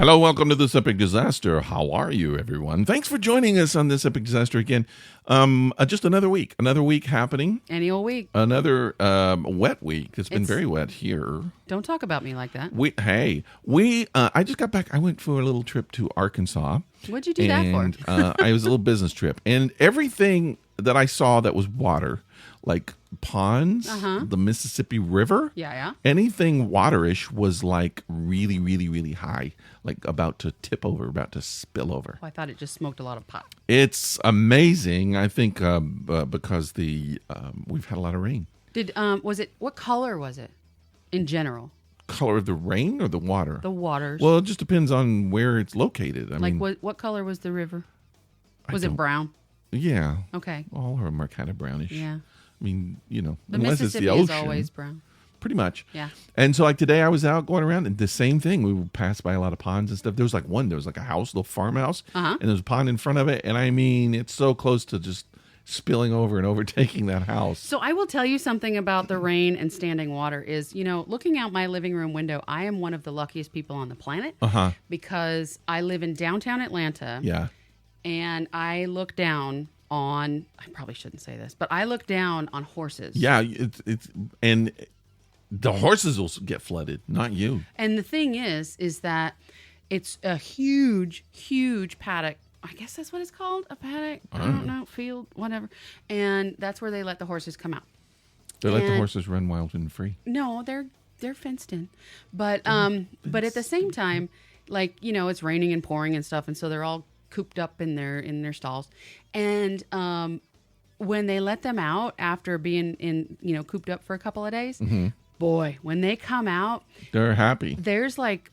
Hello, welcome to this epic disaster. How are you, everyone? Thanks for joining us on this epic disaster again. Just another week happening. Any old week. Another wet week. It's been very wet here. Don't talk about me like that. I just got back. I went for a little trip to Arkansas. What'd you do that for? It was a little business trip, and everything that I saw that was water, like ponds, the Mississippi River, anything waterish was like really, really, really high, like about to tip over, about to spill over. I thought it just smoked a lot of pot. It's amazing. I think because we've had a lot of rain. What color was it in general? Color of the rain or the water? The waters. Well, it just depends on where it's located. What color was the river? Was it brown? Yeah. Okay. All of them are kind of brownish. Yeah. I mean, the unless it's Mississippi the ocean. is always brown. Pretty much. Yeah. And so like today I was out going around and the same thing. We would pass by a lot of ponds and stuff. There was like a house, little farmhouse, and there was a pond in front of it. And I mean, it's so close to just spilling over and overtaking that house. So I will tell you something about the rain and standing water is, looking out my living room window, I am one of the luckiest people on the planet because I live in downtown Atlanta. Yeah. And I look down on, I probably shouldn't say this, but I look down on horses. Yeah, and the horses will get flooded, not you. And the thing is that it's a huge, huge paddock. I guess that's what it's called, a paddock. I don't know, field, whatever. And that's where they let the horses come out. They let the horses run wild and free. No, they're fenced in. But at the same time, it's raining and pouring and stuff, and so they're all cooped up in their stalls. And when they let them out after being cooped up for a couple of days, boy, when they come out, they're happy. There's like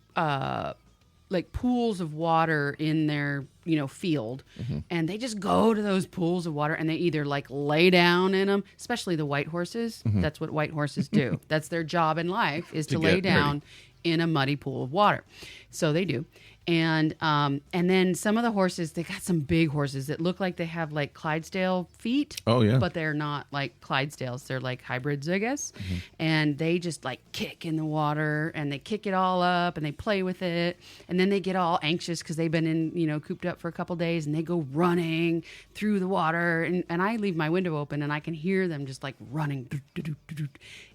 pools of water in their field, and they just go to those pools of water and they either lay down in them, especially the white horses. That's what white horses do. That's their job in life, is to lay down in a muddy pool of water. So they do. And then some of the horses, they got some big horses that look like they have Clydesdale feet. Oh, yeah. But they're not like Clydesdales. They're like hybrids, I guess. And they just kick in the water and they kick it all up and they play with it. And then they get all anxious because they've been cooped up for a couple days, and they go running through the water. And I leave my window open and I can hear them just running.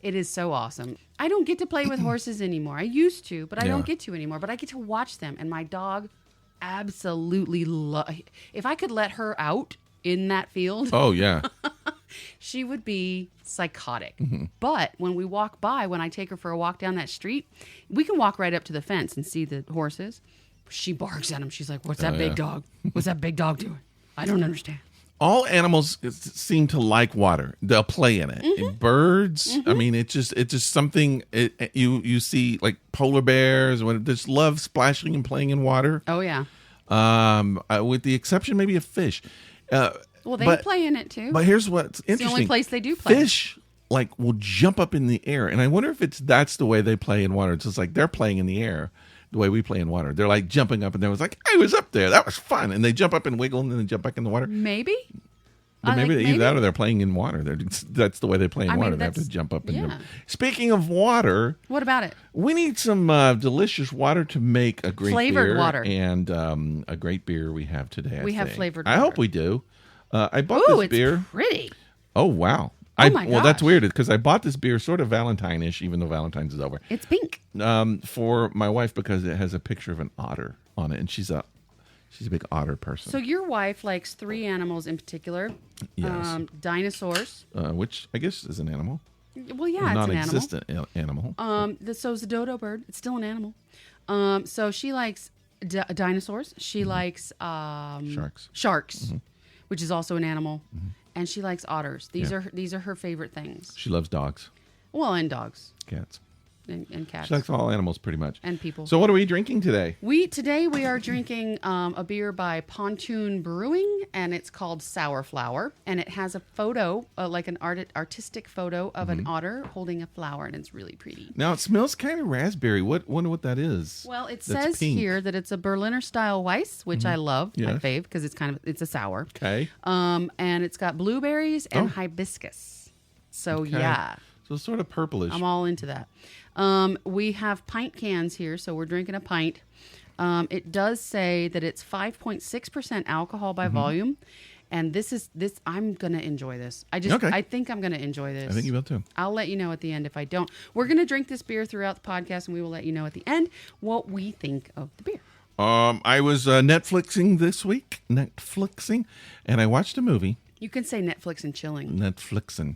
It is so awesome. I don't get to play with horses anymore. I used to, but I don't get to anymore. But I get to watch them. And my dog absolutely if I could let her out in that field. Oh, yeah. She would be psychotic. But when we walk by, when I take her for a walk down that street, we can walk right up to the fence and see the horses. She barks at them. She's like, what's that big dog? What's that big dog doing? I don't understand. All animals seem to like water. They'll play in it. Birds, I mean, it's just something you see, like polar bears, when they just love splashing and playing in water. Oh, yeah. With the exception maybe of fish. Well, they play in it too. But here's what's interesting. It's the only place they do play. Fish will jump up in the air, and I wonder if that's the way they play in water. It's just like they're playing in the air the way we play in water. They're jumping up, and they was I was up there. That was fun. And they jump up and wiggle, and then they jump back in the water. Maybe. But maybe either that or they're playing in water. That's the way they play in water. They have to jump up and jump. Speaking of water. What about it? We need some delicious water to make a great flavored beer. Water. And a great beer we have today, We have flavored water. I hope we do. I bought this beer. It's pretty. Oh, wow. Oh my gosh. Well, that's weird because I bought this beer sort of Valentine-ish, even though Valentine's is over. It's pink. For my wife because it has a picture of an otter on it, and she's a big otter person. So your wife likes 3 animals in particular. Yes. Dinosaurs. Which I guess is an animal. Well, yeah, it's an animal. Non-existent animal. So is the dodo bird. It's still an animal. So she likes dinosaurs. She likes sharks, which is also an animal. And she likes otters. These are her favorite things. She loves dogs. Well, and dogs. Cats. And cats. She likes all animals pretty much. And people. So what are we drinking today? Today we are drinking a beer by Pontoon Brewing, and it's called Sour Flower. And it has a photo, like an artistic photo of an otter holding a flower, and it's really pretty. Now it smells kind of raspberry. Wonder what that is. Well, it says here that it's a Berliner style Weiss, which I love, my fave, because it's a sour. Okay. And it's got blueberries and hibiscus. So yeah. So it's sort of purplish. I'm all into that. We have pint cans here, so we're drinking a pint. It does say that it's 5.6% alcohol by volume. And this. I'm gonna enjoy this. I think I'm gonna enjoy this. I think you will too. I'll let you know at the end if I don't. We're gonna drink this beer throughout the podcast, and we will let you know at the end what we think of the beer. I was Netflixing this week, and I watched a movie. You can say Netflix and chilling. Netflixing.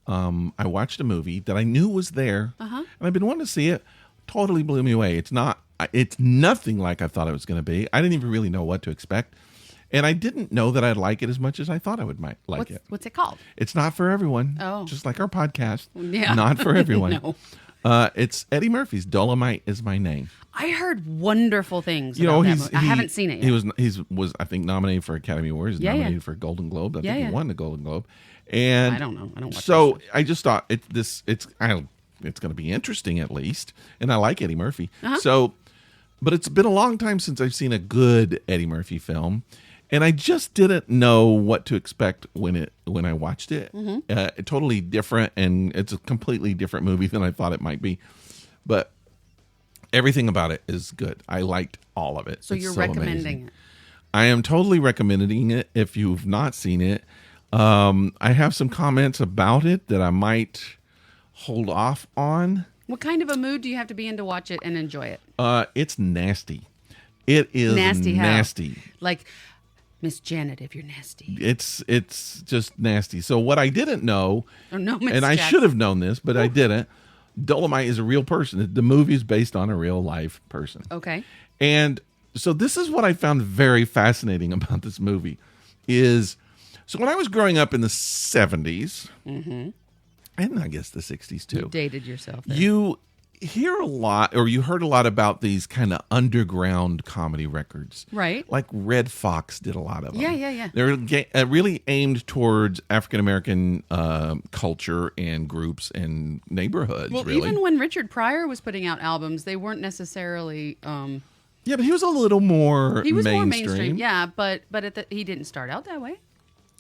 I watched a movie that I knew was there, and I've been wanting to see it. Totally blew me away. It's nothing like I thought it was going to be. I didn't even really know what to expect. And I didn't know that I'd like it as much as I thought I would like it. What's it called? It's not for everyone. Oh. Just like our podcast. Yeah. Not for everyone. No. It's Eddie Murphy's Dolomite Is My Name. I heard wonderful things about that movie. I haven't seen it yet. He was I think nominated for Academy Awards. Nominated for a Golden Globe. I think he won the Golden Globe. And I don't know. I don't watch So I just thought it's going to be interesting at least. And I like Eddie Murphy. So, but it's been a long time since I've seen a good Eddie Murphy film. And I just didn't know what to expect when I watched it. Totally different, and it's a completely different movie than I thought it might be. But everything about it is good. I liked all of it. So you're recommending it? I am totally recommending it if you've not seen it. I have some comments about it that I might hold off on. What kind of a mood do you have to be in to watch it and enjoy it? It's nasty. It is nasty. Like Miss Janet, if you're nasty. It's just nasty. So what I didn't know, Miss I should have known this, but I didn't. Dolomite is a real person. The movie is based on a real life person. Okay. And so this is what I found very fascinating about this movie is, so when I was growing up in the 70s, and I guess the 60s too. You dated yourself there. You hear a lot, or you heard a lot about these kind of underground comedy records. Right. Like Red Fox did a lot of them. Yeah. They're really aimed towards African-American culture and groups and neighborhoods, well, really. Even when Richard Pryor was putting out albums, they weren't necessarily... yeah, but he was a little more He was mainstream. more mainstream, yeah, but he didn't start out that way.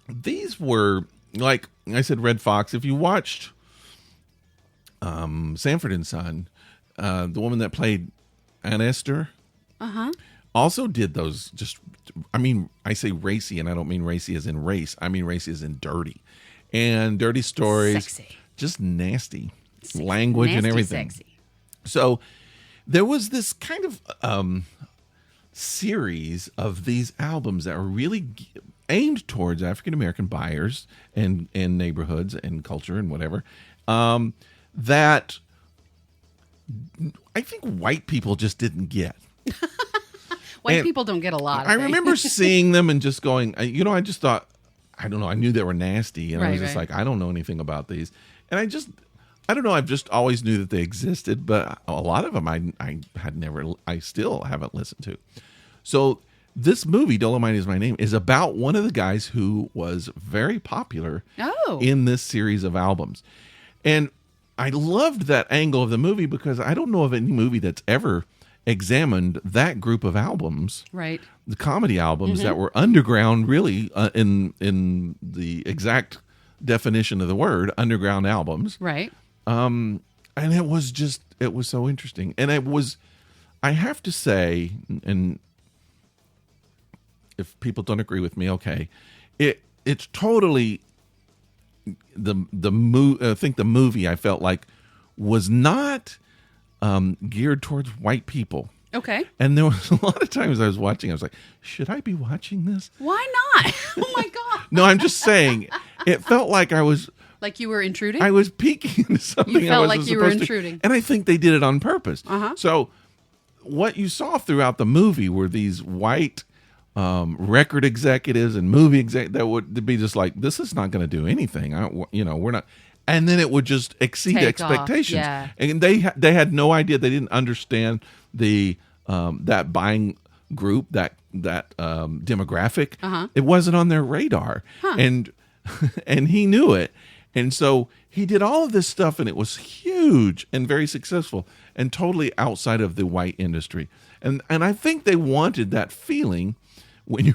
These were, like I said, Red Fox. If you watched... Sanford and Son, the woman that played Aunt Esther, also did those. I say racy, and I don't mean racy as in race. I mean racy as in dirty, and dirty stories, sexy, just nasty language and everything. Sexy. So there was this kind of series of these albums that were really aimed towards African American buyers and neighborhoods and culture and whatever. That I think white people just didn't get. White people don't get a lot of I remember seeing them and just going, I just thought, I don't know, I knew they were nasty. And I was just like, I don't know anything about these. And I don't know, I've just always knew that they existed, but a lot of them I still haven't listened to. So this movie, Dolomite Is My Name, is about one of the guys who was very popular in this series of albums. And I loved that angle of the movie because I don't know of any movie that's ever examined that group of albums, right? The comedy albums that were underground, really, in the exact definition of the word, underground albums, right? And it was so interesting, and I have to say, and if people don't agree with me, okay, it's totally. I think the movie I felt like was not geared towards white people. Okay. And there was a lot of times I was watching, I was like, should I be watching this? Why not? Oh my God. No, I'm just saying, it felt like I was... Like you were intruding? I was peeking into something you felt I wasn't like you were supposed intruding. to. And I think they did it on purpose. So what you saw throughout the movie were these white... record executives and movie exec that would be just like, this is not going to do anything. We're not, and then it would just exceed expectations. Yeah. And they had no idea. They didn't understand the that buying group, that demographic. It wasn't on their radar, and he knew it, and so he did all of this stuff, and it was huge and very successful, and totally outside of the white industry. And I think they wanted that feeling. When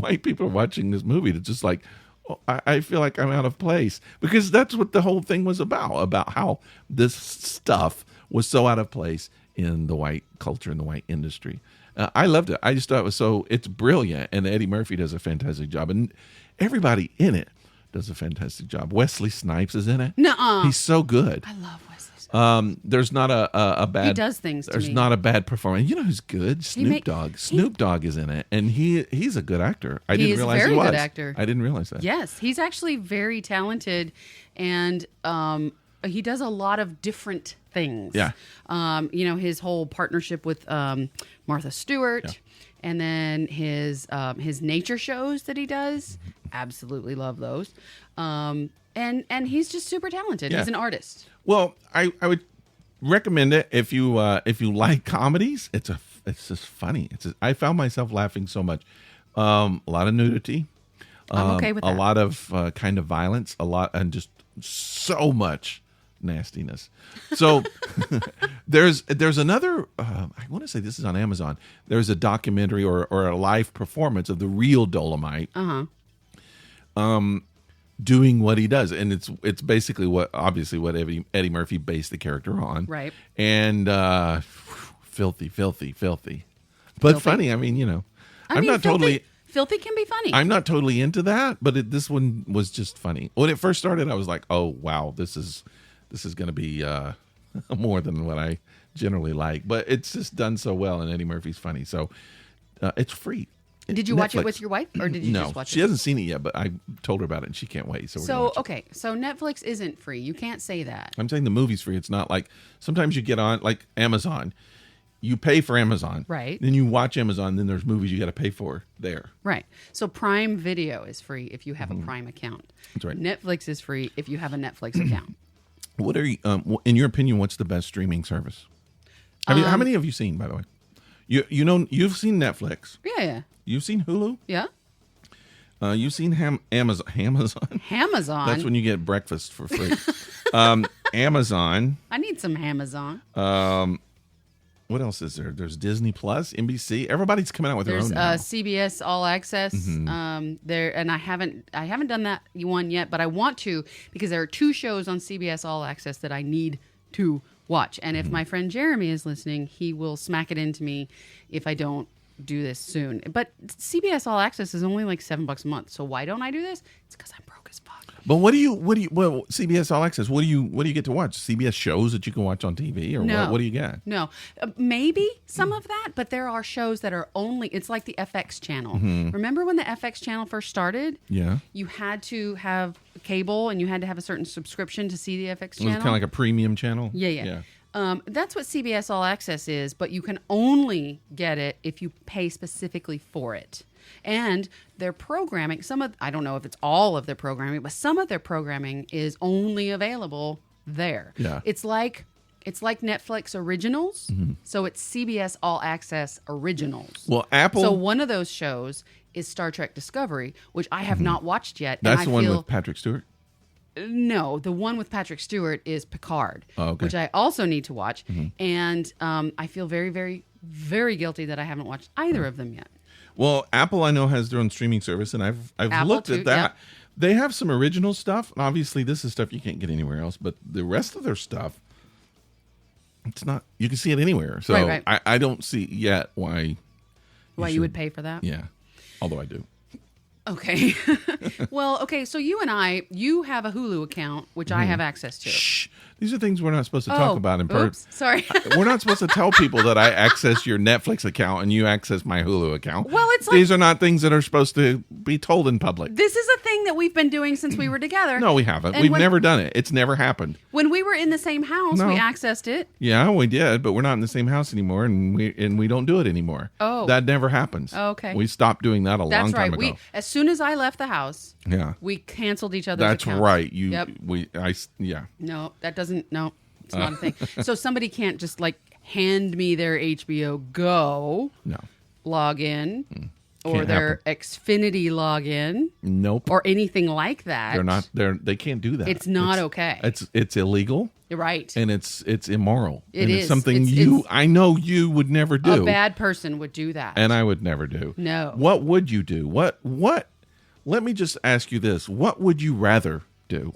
white people are watching this movie, it's just like, oh, I feel like I'm out of place, because that's what the whole thing was about how this stuff was so out of place in the white culture, in the white industry. I loved it. I just thought it was it's brilliant, and Eddie Murphy does a fantastic job, and everybody in it does a fantastic job. Wesley Snipes is in it. Nuh-uh. He's so good. I love Wesley Snipes. There's not a bad. He does things. There's not a bad performance. You know who's good? Snoop Dogg. Snoop Dogg is in it, and he's a good actor. I didn't realize he was. Very good actor. I didn't realize that. Yes, he's actually very talented, and he does a lot of different things. Yeah. His whole partnership with Martha Stewart. Yeah. And then his nature shows that he does, absolutely love those. And he's just super talented. Yeah. He's an artist. Well, I would recommend it if you like comedies. It's just funny. I found myself laughing so much. A lot of nudity. I'm okay with that. A lot of kind of violence. And just so much nastiness. So there's another I want to say this is on Amazon. There's a documentary or a live performance of the real Dolomite doing what he does, and it's basically what Eddie Murphy based the character on, right? And filthy but funny. I mean, I'm not totally filthy can be funny. I'm not totally into that, but this one was just funny. When it first started, I was like, oh wow, this is going to be more than what I generally like. But it's just done so well, and Eddie Murphy's funny. So it's free. Did you watch it with your wife, or did you just watch it? No, she hasn't seen it yet, but I told her about it, and she can't wait. So Netflix isn't free. You can't say that. I'm saying the movie's free. It's not like sometimes you get on, like Amazon. You pay for Amazon. Right. Then you watch Amazon, then there's movies you got to pay for there. Right. So Prime Video is free if you have a Prime account. That's right. Netflix is free if you have a Netflix account. What are you, in your opinion, what's the best streaming service? How many have you seen, by the way? You've seen Netflix. Yeah. You've seen Hulu. Yeah. You've seen Amazon. Amazon. That's when you get breakfast for free. Amazon. I need some Amazon. What else is there? There's Disney Plus, NBC. Everybody's coming out with their own now. CBS All Access. There, and I haven't done that one yet, but I want to, because there are 2 shows on CBS All Access that I need to watch. And if my friend Jeremy is listening, he will smack it into me if I don't do this soon. But CBS All Access is only like $7 a month. So why don't I do this? It's because I'm broke as fuck. But CBS All Access, what do you get to watch? CBS shows that you can watch on TV, or no, what do you get? No, maybe some of that, but there are shows that are it's like the FX channel. Remember when the FX channel first started? Yeah. You had to have cable, and you had to have a certain subscription to see the FX channel. It was kind of like a premium channel? Yeah. That's what CBS All Access is, but you can only get it if you pay specifically for it. And their programming, I don't know if it's all of their programming, but some of their programming is only available there. Yeah. It's like Netflix Originals, so it's CBS All Access Originals. Well, Apple. So one of those shows is Star Trek Discovery, which I have not watched yet. That's the one with Patrick Stewart? No, the one with Patrick Stewart is Picard, which I also need to watch. And I feel very, very, very guilty that I haven't watched either of them yet. Well, Apple, I know, has their own streaming service, and I've looked at that. Yep. They have some original stuff. And obviously, this is stuff you can't get anywhere else. But the rest of their stuff, it's not. You can see it anywhere. So right. I don't see yet why you would pay for that. Yeah, although I do. Okay. Well, okay. So you have a Hulu account, which I have access to. Shh. These are things we're not supposed to talk about in person. Sorry. We're not supposed to tell people that I access your Netflix account and you access my Hulu account. Well, it's these are not things that are supposed to be told in public. This is a thing that we've been doing since we were together. No, we haven't. We've never done it. It's never happened. When we were in the same house, we accessed it. Yeah, we did, but we're not in the same house anymore, and we don't do it anymore. Oh, that never happens. Oh, okay, we stopped doing that a long time ago. As soon as I left the house, we canceled each other's accounts. That's right. No, that doesn't. No, it's not a thing. So somebody can't just hand me their HBO Go login. Or their Xfinity login. Nope. Or anything like that. They can't do that. It's not okay. It's illegal. Right. And it's immoral. It's something I know you would never do. A bad person would do that. And I would never do. No. What would you do? What let me just ask you this. What would you rather do?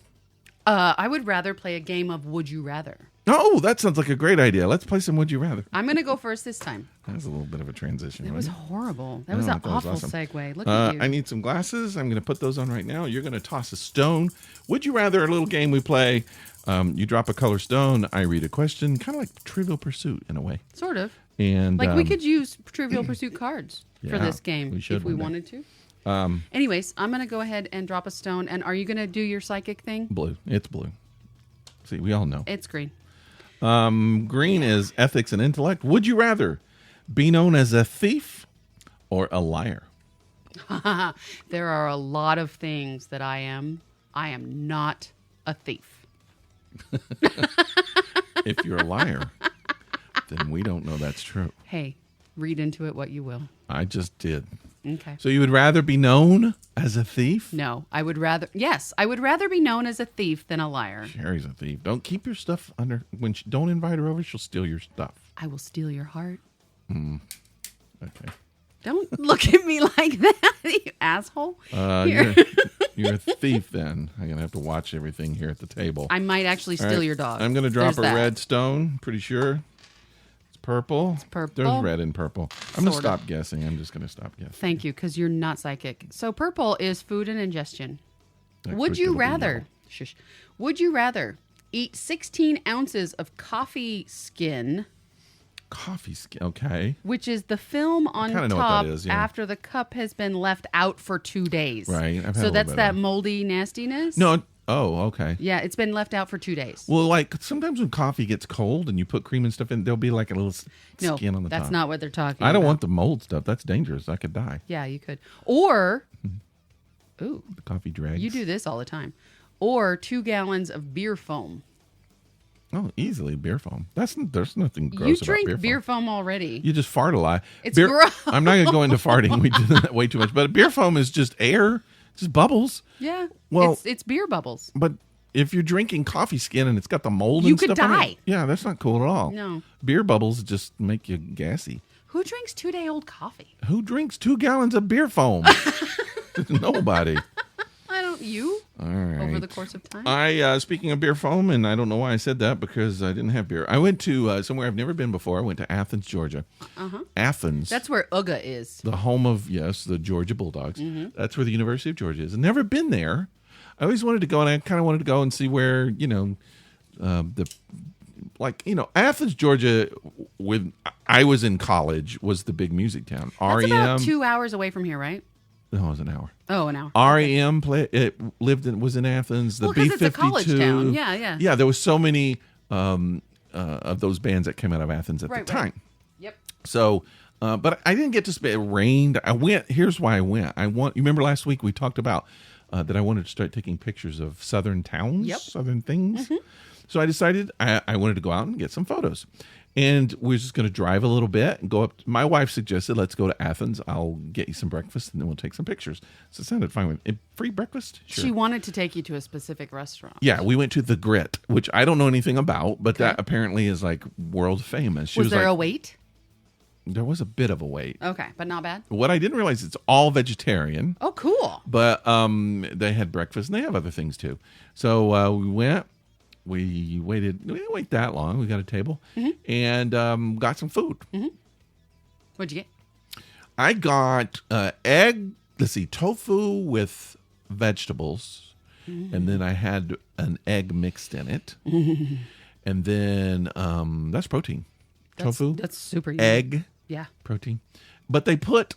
I would rather play a game of Would You Rather. Oh, that sounds like a great idea. Let's play some Would You Rather. I'm going to go first this time. That was a little bit of a transition. It was horrible. That was an awful segue. Look at you. I need some glasses. I'm going to put those on right now. You're going to toss a stone. Would you rather, a little game we play. You drop a color stone. I read a question. Kind of like Trivial Pursuit in a way. Sort of. And like we could use Trivial Pursuit cards for this game if we wanted to. Anyways, I'm going to go ahead and drop a stone. And are you going to do your psychic thing? Blue. It's blue. See, we all know. It's green. Green is ethics and intellect. Would you rather be known as a thief or a liar? There are a lot of things that I am. I am not a thief. If you're a liar, then we don't know that's true. Hey, read into it what you will. I just did. Okay. So you would rather be known as a thief? No, I would rather be known as a thief than a liar. Cheri's a thief. Don't keep your stuff under. Don't invite her over. She'll steal your stuff. I will steal your heart. Okay. Don't look at me like that, you asshole. You're a thief then. I'm going to have to watch everything here at the table. I might actually steal your dog. I'm going to drop red stone, pretty sure. It's purple. It's purple. There's red in purple. I'm going to stop guessing. I'm just going to stop guessing. Thank you, because you're not psychic. So purple is food and ingestion. Would you rather eat 16 ounces of coffee skin? Coffee skin, okay. Which is the film on top after the cup has been left out for 2 days. Right. So that's that moldy nastiness? No. Oh, okay. Yeah, it's been left out for 2 days. Well, like sometimes when coffee gets cold and you put cream and stuff in, there'll be like a little skin on the top. That's not what they're talking about. I don't want the mold stuff. That's dangerous. I could die. Yeah, you could. Or, the coffee dregs. You do this all the time. Or 2 gallons of beer foam. Oh, easily beer foam. There's nothing gross about beer foam. You drink beer foam already. You just fart a lot. It's gross. I'm not going to go into farting. We do that way too much. But beer foam is just air, just bubbles. Yeah. Well, it's beer bubbles. But if you're drinking coffee skin and it's got the mold and stuff die. in it, yeah, that's not cool at all. No. Beer bubbles just make you gassy. Who drinks 2-day-old coffee? Who drinks 2 gallons of beer foam? Nobody. You? All right. Over the course of time? Speaking of beer foam, and I don't know why I said that because I didn't have beer. I went to somewhere I've never been before. I went to Athens, Georgia. Athens. That's where UGA is. The home of, the Georgia Bulldogs. Mm-hmm. That's where the University of Georgia is. I've never been there. I always wanted to go, and I kind of wanted to go and see where, Athens, Georgia, I was in college, was the big music town. That's about 2 hours away from here, right? No, it was an hour. Oh, an hour. REM was in Athens. The B-52. It's a college town. Yeah. Yeah, there was so many of those bands that came out of Athens at the time. Right. Yep. So, but I didn't get to spend. It rained. I went. Here's why I went. You remember last week we talked about that I wanted to start taking pictures of southern towns, southern things. Mm-hmm. So I decided I wanted to go out and get some photos. And we're just going to drive a little bit and go up. My wife suggested, let's go to Athens. I'll get you some breakfast, and then we'll take some pictures. So it sounded fine with me. Free breakfast? Sure. She wanted to take you to a specific restaurant. Yeah, we went to The Grit, which I don't know anything about, but that apparently is like world famous. Was there a wait? There was a bit of a wait. Okay, but not bad. What I didn't realize, it's all vegetarian. Oh, cool. But they had breakfast, and they have other things too. So we went. We waited. We didn't wait that long. We got a table and got some food. Mm-hmm. What'd you get? I got egg. Let's see, tofu with vegetables, and then I had an egg mixed in it, and then that's protein. Tofu. That's super easy. Egg. Yeah. Protein, but they put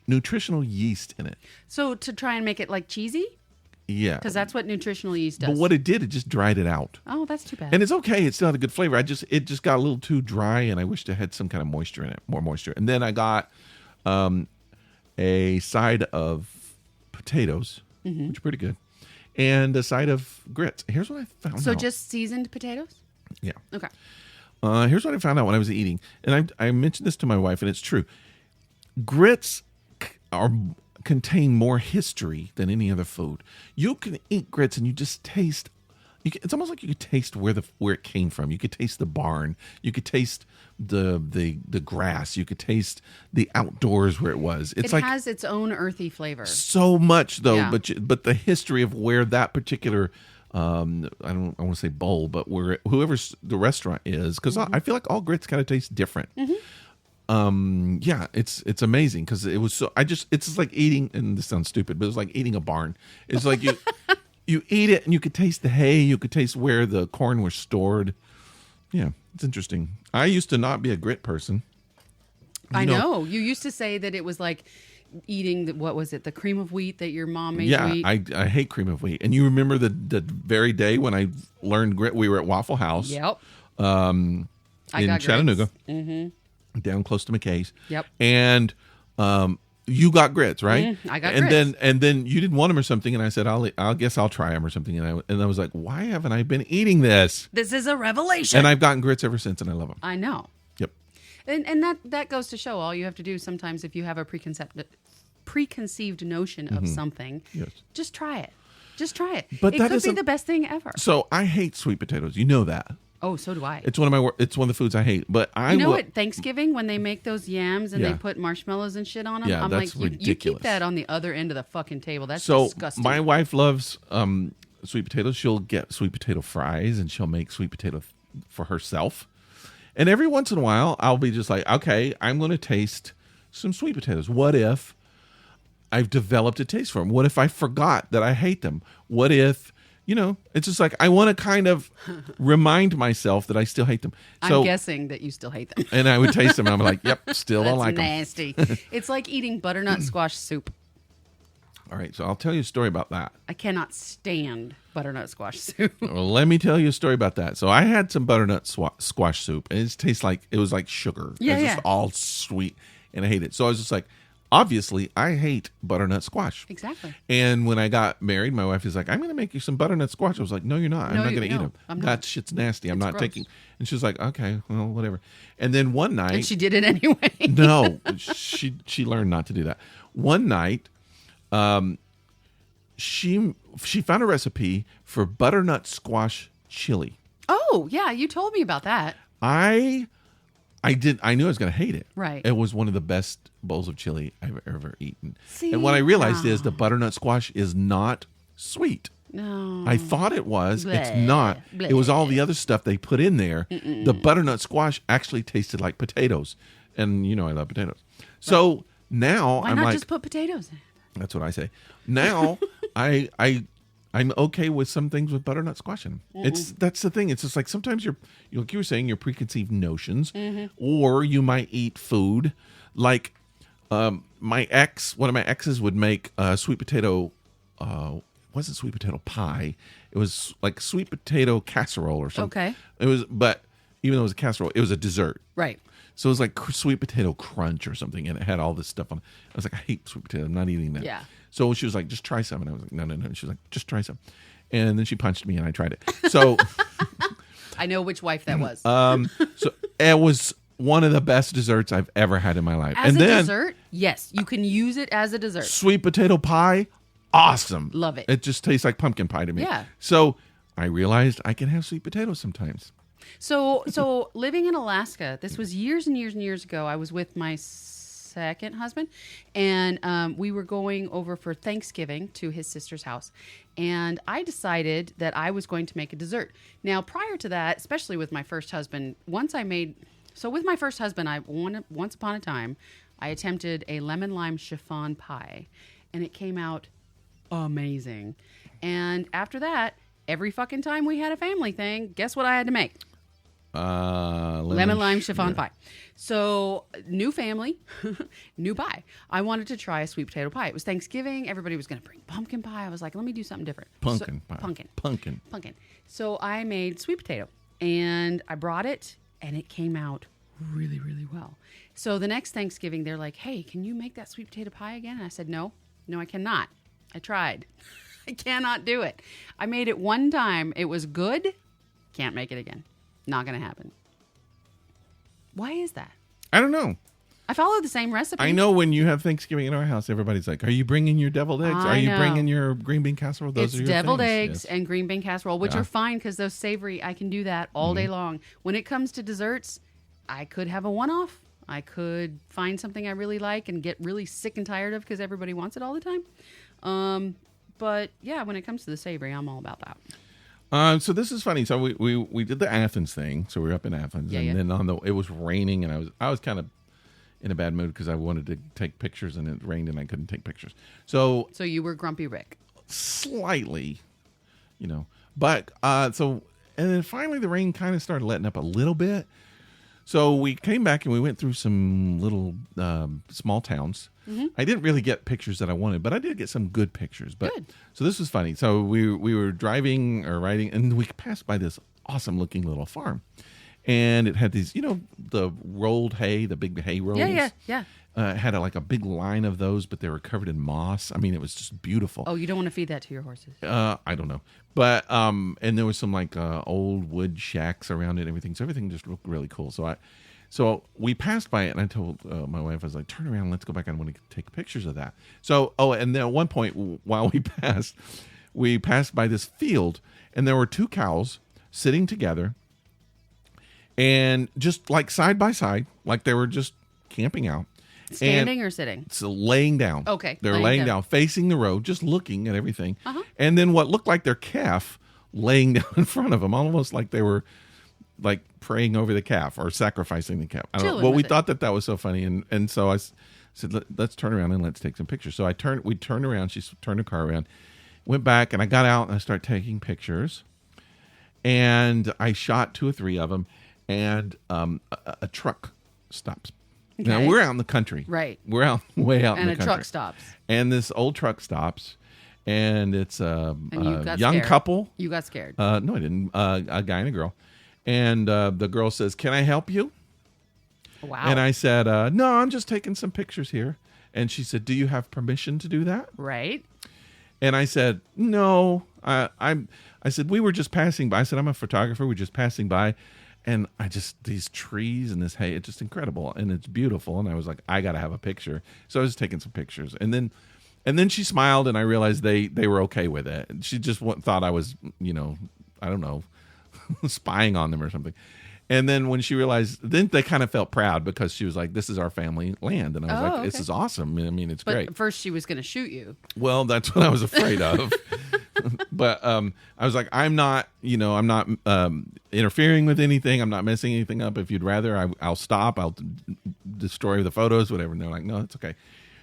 nutritional yeast in it. So to try and make it like cheesy. Yeah. Because that's what nutritional yeast does. But what it did, it just dried it out. Oh, that's too bad. And it's okay. It still had a good flavor. It just got a little too dry, and I wished it had some kind of moisture in it, more moisture. And then I got a side of potatoes, which are pretty good, and a side of grits. Here's what I found out. So just seasoned potatoes? Yeah. Okay. Here's what I found out when I was eating. And I mentioned this to my wife, and it's true. Grits contain more history than any other food. You can eat grits and you just taste. It's almost like you could taste where it came from. You could taste the barn. You could taste the grass. You could taste the outdoors where it was. It has its own earthy flavor. So much though, but the history of where that particular I want to say bowl, but whoever the restaurant is, because I feel like all grits kind of taste different. Yeah, it's amazing because it was so. It's just like eating, and this sounds stupid, but it's like eating a barn. It's like you eat it and you could taste the hay, you could taste where the corn was stored. Yeah, it's interesting. I used to not be a grit person. I know. You used to say that it was like eating the cream of wheat that your mom made. Yeah, I hate cream of wheat. And you remember the very day when I learned grit? We were at Waffle House. Yep. In Chattanooga, down close to McKay's. Yep. And you got grits, right? I got grits. And then you didn't want them or something, and I said, I'll guess I'll try them or something. And I was like, why haven't I been eating this? This is a revelation. And I've gotten grits ever since, and I love them. I know. Yep. And that goes to show all you have to do sometimes if you have a preconceived notion of something, just try it. Just try it. But it could be the best thing ever. So I hate sweet potatoes. You know that. Oh, so do I. It's one of the foods I hate. But at Thanksgiving when they make those yams and they put marshmallows and shit on them, I'm that's like, ridiculous. You keep that on the other end of the fucking table. That's so disgusting. My wife loves sweet potatoes. She'll get sweet potato fries and she'll make sweet potato for herself. And every once in a while, I'll be just like, okay, I'm going to taste some sweet potatoes. What if I've developed a taste for them? What if I forgot that I hate them? What if, it's just like I want to kind of remind myself that I still hate them. So, I'm guessing that you still hate them. And I would taste them and I'm like, yep, still don't like them. That's nasty. It's like eating butternut squash soup. All right, so I'll tell you a story about that. I cannot stand butternut squash soup. Well, let me tell you a story about that. So I had some butternut squash soup, and it was like sugar. Yeah, it was just all sweet, and I hate it. So I was just like, obviously, I hate butternut squash. Exactly. And when I got married, my wife is like, I'm going to make you some butternut squash. I was like, no, you're not. I'm not going to eat them. That shit's nasty. I'm not gross. taking. And she was like, okay, well, whatever. And then one night. And she did it anyway. No, she learned not to do that. One night, she found a recipe for butternut squash chili. Oh, yeah, you told me about that. I knew I was going to hate it. Right. It was one of the best bowls of chili I've ever eaten. And what I realized is the butternut squash is not sweet. No. I thought it was. Bleh, it's not. bleh. It was all the other stuff they put in there. The butternut squash actually tasted like potatoes. And I love potatoes. So now Why I'm not like, just put potatoes in? That's what I say. Now I'm okay with some things with butternut squash in them. That's the thing. It's just like sometimes like you were saying, your preconceived notions, or you might eat food like one of my exes would make sweet potato. Wasn't sweet potato pie? It was like sweet potato casserole or something. Okay. It was, but even though it was a casserole, it was a dessert. Right. So it was like sweet potato crunch or something, and it had all this stuff on it. I was like, I hate sweet potato. I'm not eating that. Yeah. So she was like, just try some. And I was like, no. And she was like, just try some. And then she punched me, and I tried it. So I know which wife that was. So it was one of the best desserts I've ever had in my life. As a dessert? Yes. You can use it as a dessert. Sweet potato pie, awesome. Love it. It just tastes like pumpkin pie to me. Yeah. So I realized I can have sweet potatoes sometimes. So living in Alaska, this was years and years and years ago. I was with my second husband, and we were going over for Thanksgiving to his sister's house. And I decided that I was going to make a dessert. Now, prior to that, especially with my first husband, once upon a time, I attempted a lemon lime chiffon pie, and it came out amazing. And after that, every fucking time we had a family thing, guess what I had to make? Lemon lime chiffon pie. So new family, new pie. I wanted to try a sweet potato pie. It was Thanksgiving. Everybody was going to bring pumpkin pie. I was like, let me do something different. Pumpkin pie. Pumpkin. So I made sweet potato, and I brought it, and it came out really, really well. So the next Thanksgiving, they're like, hey, can you make that sweet potato pie again? And I said, no, I cannot. I tried. I cannot do it. I made it one time. It was good. Can't make it again. Not going to happen. Why is that? I don't know. I follow the same recipe. I know when you have Thanksgiving in our house, everybody's like, are you bringing your deviled eggs? Are you bringing your green bean casserole? Those are your deviled things. eggs Yes. and green bean casserole, which are fine because those savory, I can do that all day long. When it comes to desserts, I could have a one-off. I could find something I really like and get really sick and tired of because everybody wants it all the time. But yeah, when it comes to the savory, I'm all about that. So this is funny. So we did the Athens thing. So we were up in Athens, and then it was raining, and I was kind of in a bad mood because I wanted to take pictures, and it rained, and I couldn't take pictures. So you were Grumpy Rick. Slightly, but and then finally the rain kind of started letting up a little bit. So we came back and we went through some little small towns. Mm-hmm. I didn't really get pictures that I wanted, but I did get some good pictures. Good. So this was funny. So we were driving or riding, and we passed by this awesome looking little farm. And it had these, the rolled hay, the big hay rolls. Yeah. It had a big line of those, but they were covered in moss. I mean, it was just beautiful. Oh, you don't want to feed that to your horses? I don't know. But, and there was some old wood shacks around it and everything. So everything just looked really cool. So we passed by it, and I told my wife, I was like, turn around, let's go back. I want to take pictures of that. So, and then at one point while we passed by this field, and there were two cows sitting together. And just side by side, they were just camping out. Standing or sitting? So laying down. Okay. They're laying down, facing the road, just looking at everything. Uh-huh. And then what looked like their calf laying down in front of them, almost like they were praying over the calf or sacrificing the calf. I don't know. Well, we thought that was so funny. And so I said, let's turn around and let's take some pictures. So we turned around. She turned her car around, went back, and I got out and I started taking pictures. And I shot 2 or 3 of them. And a truck stops. Okay. Now, we're out in the country. Right. We're way out in the country. And a truck stops. And this old truck stops. And it's a young couple. You got scared. No, I didn't. A guy and a girl. And the girl says, "Can I help you?" Wow. And I said, "No, I'm just taking some pictures here." And she said, "Do you have permission to do that?" Right. And I said, "No. I said, we were just passing by. I said, I'm a photographer. We're just passing by. And these trees and this hay, it's just incredible. And it's beautiful. And I was like, I got to have a picture. So I was taking some pictures. And then she smiled, and I realized they were okay with it. She just thought I was, I don't know, spying on them or something. And then when she realized, then they kind of felt proud because she was like, this is our family land. And I was like, this is awesome. I mean, it's great. But first she was going to shoot you. Well, that's what I was afraid of. But I was like, I'm not interfering with anything. I'm not messing anything up. If you'd rather, I'll stop. I'll destroy the photos, whatever. And they're like, no, it's okay.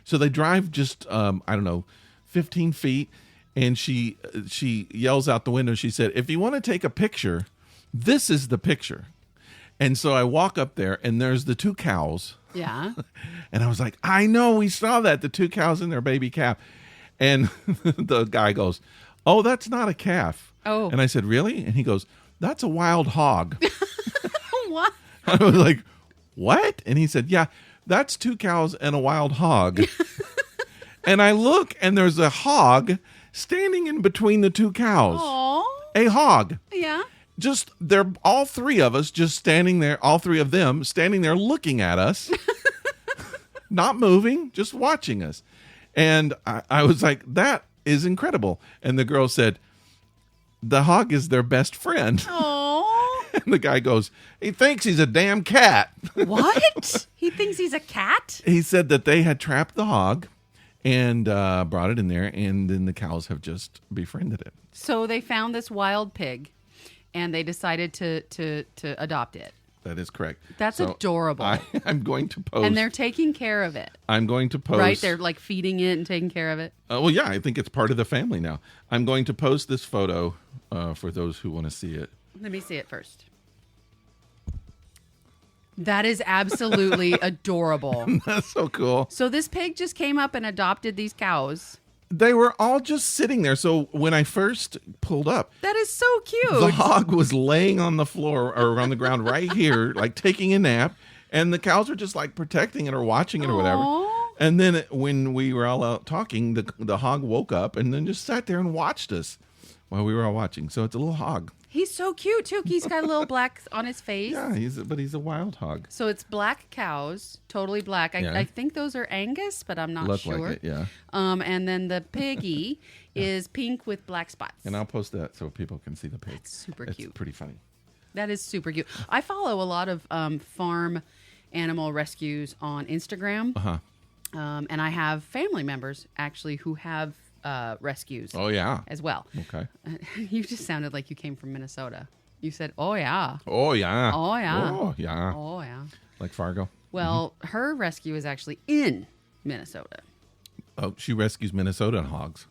So they drive just, 15 feet. And she yells out the window. She said, if you want to take a picture, this is the picture. And so I walk up there, and there's the 2 cows. Yeah. And I was like, I know, we saw that, the 2 cows and their baby calf. And the guy goes, oh, that's not a calf. Oh. And I said, really? And he goes, that's a wild hog. What? I was like, what? And he said, yeah, that's 2 cows and a wild hog. And I look, and there's a hog standing in between the 2 cows. Aww. A hog. Yeah. They're all 3 of us just standing there, all 3 of them standing there looking at us, not moving, just watching us. And I was like, that is incredible. And the girl said, the hog is their best friend. Aww. And the guy goes, he thinks he's a damn cat. What? He thinks he's a cat? He said that they had trapped the hog and brought it in there, and then the cows have just befriended it. So they found this wild pig, and they decided to adopt it. That is correct. That's adorable. I'm going to post. And they're taking care of it. I'm going to post. Right? They're feeding it and taking care of it. Well, yeah, I think it's part of the family now. I'm going to post this photo for those who want to see it. Let me see it first. That is absolutely adorable. That's so cool. So this pig just came up and adopted these cows. They were all just sitting there. So when I first pulled up, that is so cute. The hog was laying on the floor or on the ground right here, taking a nap, and the cows were just protecting it or watching it or whatever. And then when we were all out talking, the hog woke up and then just sat there and watched us while we were all watching. So it's a little hog. He's so cute too. He's got a little black on his face. Yeah, but he's a wild hog. So it's black cows, totally black. I think those are Angus, but I'm not sure. Like it, yeah. And then the piggy is pink with black spots. And I'll post that so people can see the pig. That's super cute. It's pretty funny. That is super cute. I follow a lot of farm animal rescues on Instagram. Uh-huh. And I have family members actually who have rescues. Oh, yeah. As well. Okay. You just sounded like you came from Minnesota. You said, oh, yeah. Oh, yeah. Oh, yeah. Oh, yeah. Oh, yeah. Like Fargo? Well, her rescue is actually in Minnesota. Oh, she rescues Minnesota and hogs.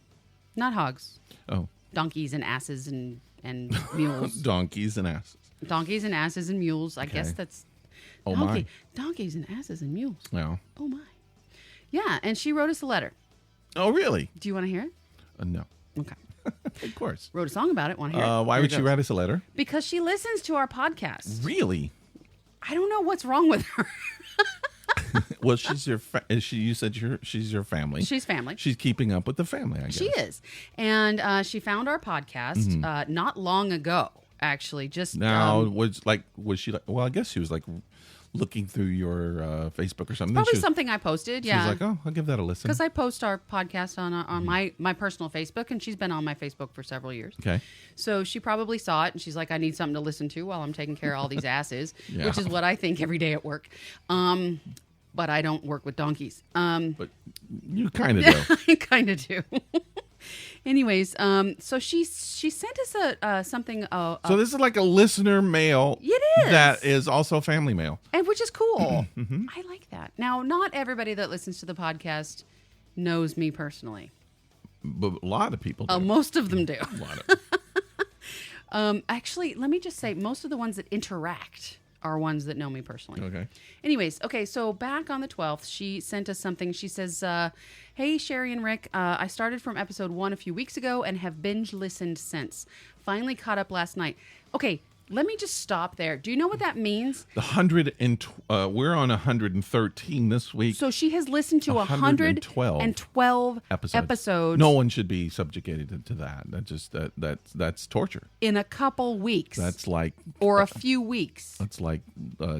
Not hogs. Oh. Donkeys and asses and mules. Donkeys and asses. Donkeys and asses and mules. I guess that's... Oh, my. Donkeys and asses and mules. Yeah. Oh, my. Yeah, and she wrote us a letter. Oh, really? Do you want to hear it? No. Okay. Of course. Wrote a song about it. Want to hear it? Why would she write us a letter? Because she listens to our podcast. Really? I don't know what's wrong with her. Well, she's your. You said she's your family. She's family. She's keeping up with the family. I guess she is, and she found our podcast not long ago. Actually, just now was she like? Well, I guess she was like looking through your Facebook or something. Probably something I posted. Yeah, she was like, "Oh, I'll give that a listen." Because I post our podcast on my personal Facebook, and she's been on my Facebook for several years. Okay. So she probably saw it, and she's like, "I need something to listen to while I'm taking care of all these asses," which is what I think every day at work. But I don't work with donkeys. But you kind of do. I kind of do. Anyways, so she sent us something. So this is like a listener mail. It is. That is also family mail. And which is cool. I like that. Now, not everybody that listens to the podcast knows me personally. But a lot of people do. Most of them do. A lot of actually, let me just say, most of the ones that interact are ones that know me personally. Okay. Anyways, so back on the 12th, she sent us something. She says, hey, Cheri and Rick, I started from episode 1 a few weeks ago and have binge listened since. Finally caught up last night. Okay, let me just stop there. Do you know what that means? We're on 113 this week. So she has listened to 112 episodes. No one should be subjugated to that. That's torture. In a couple weeks. That's like... Or a few weeks. That's like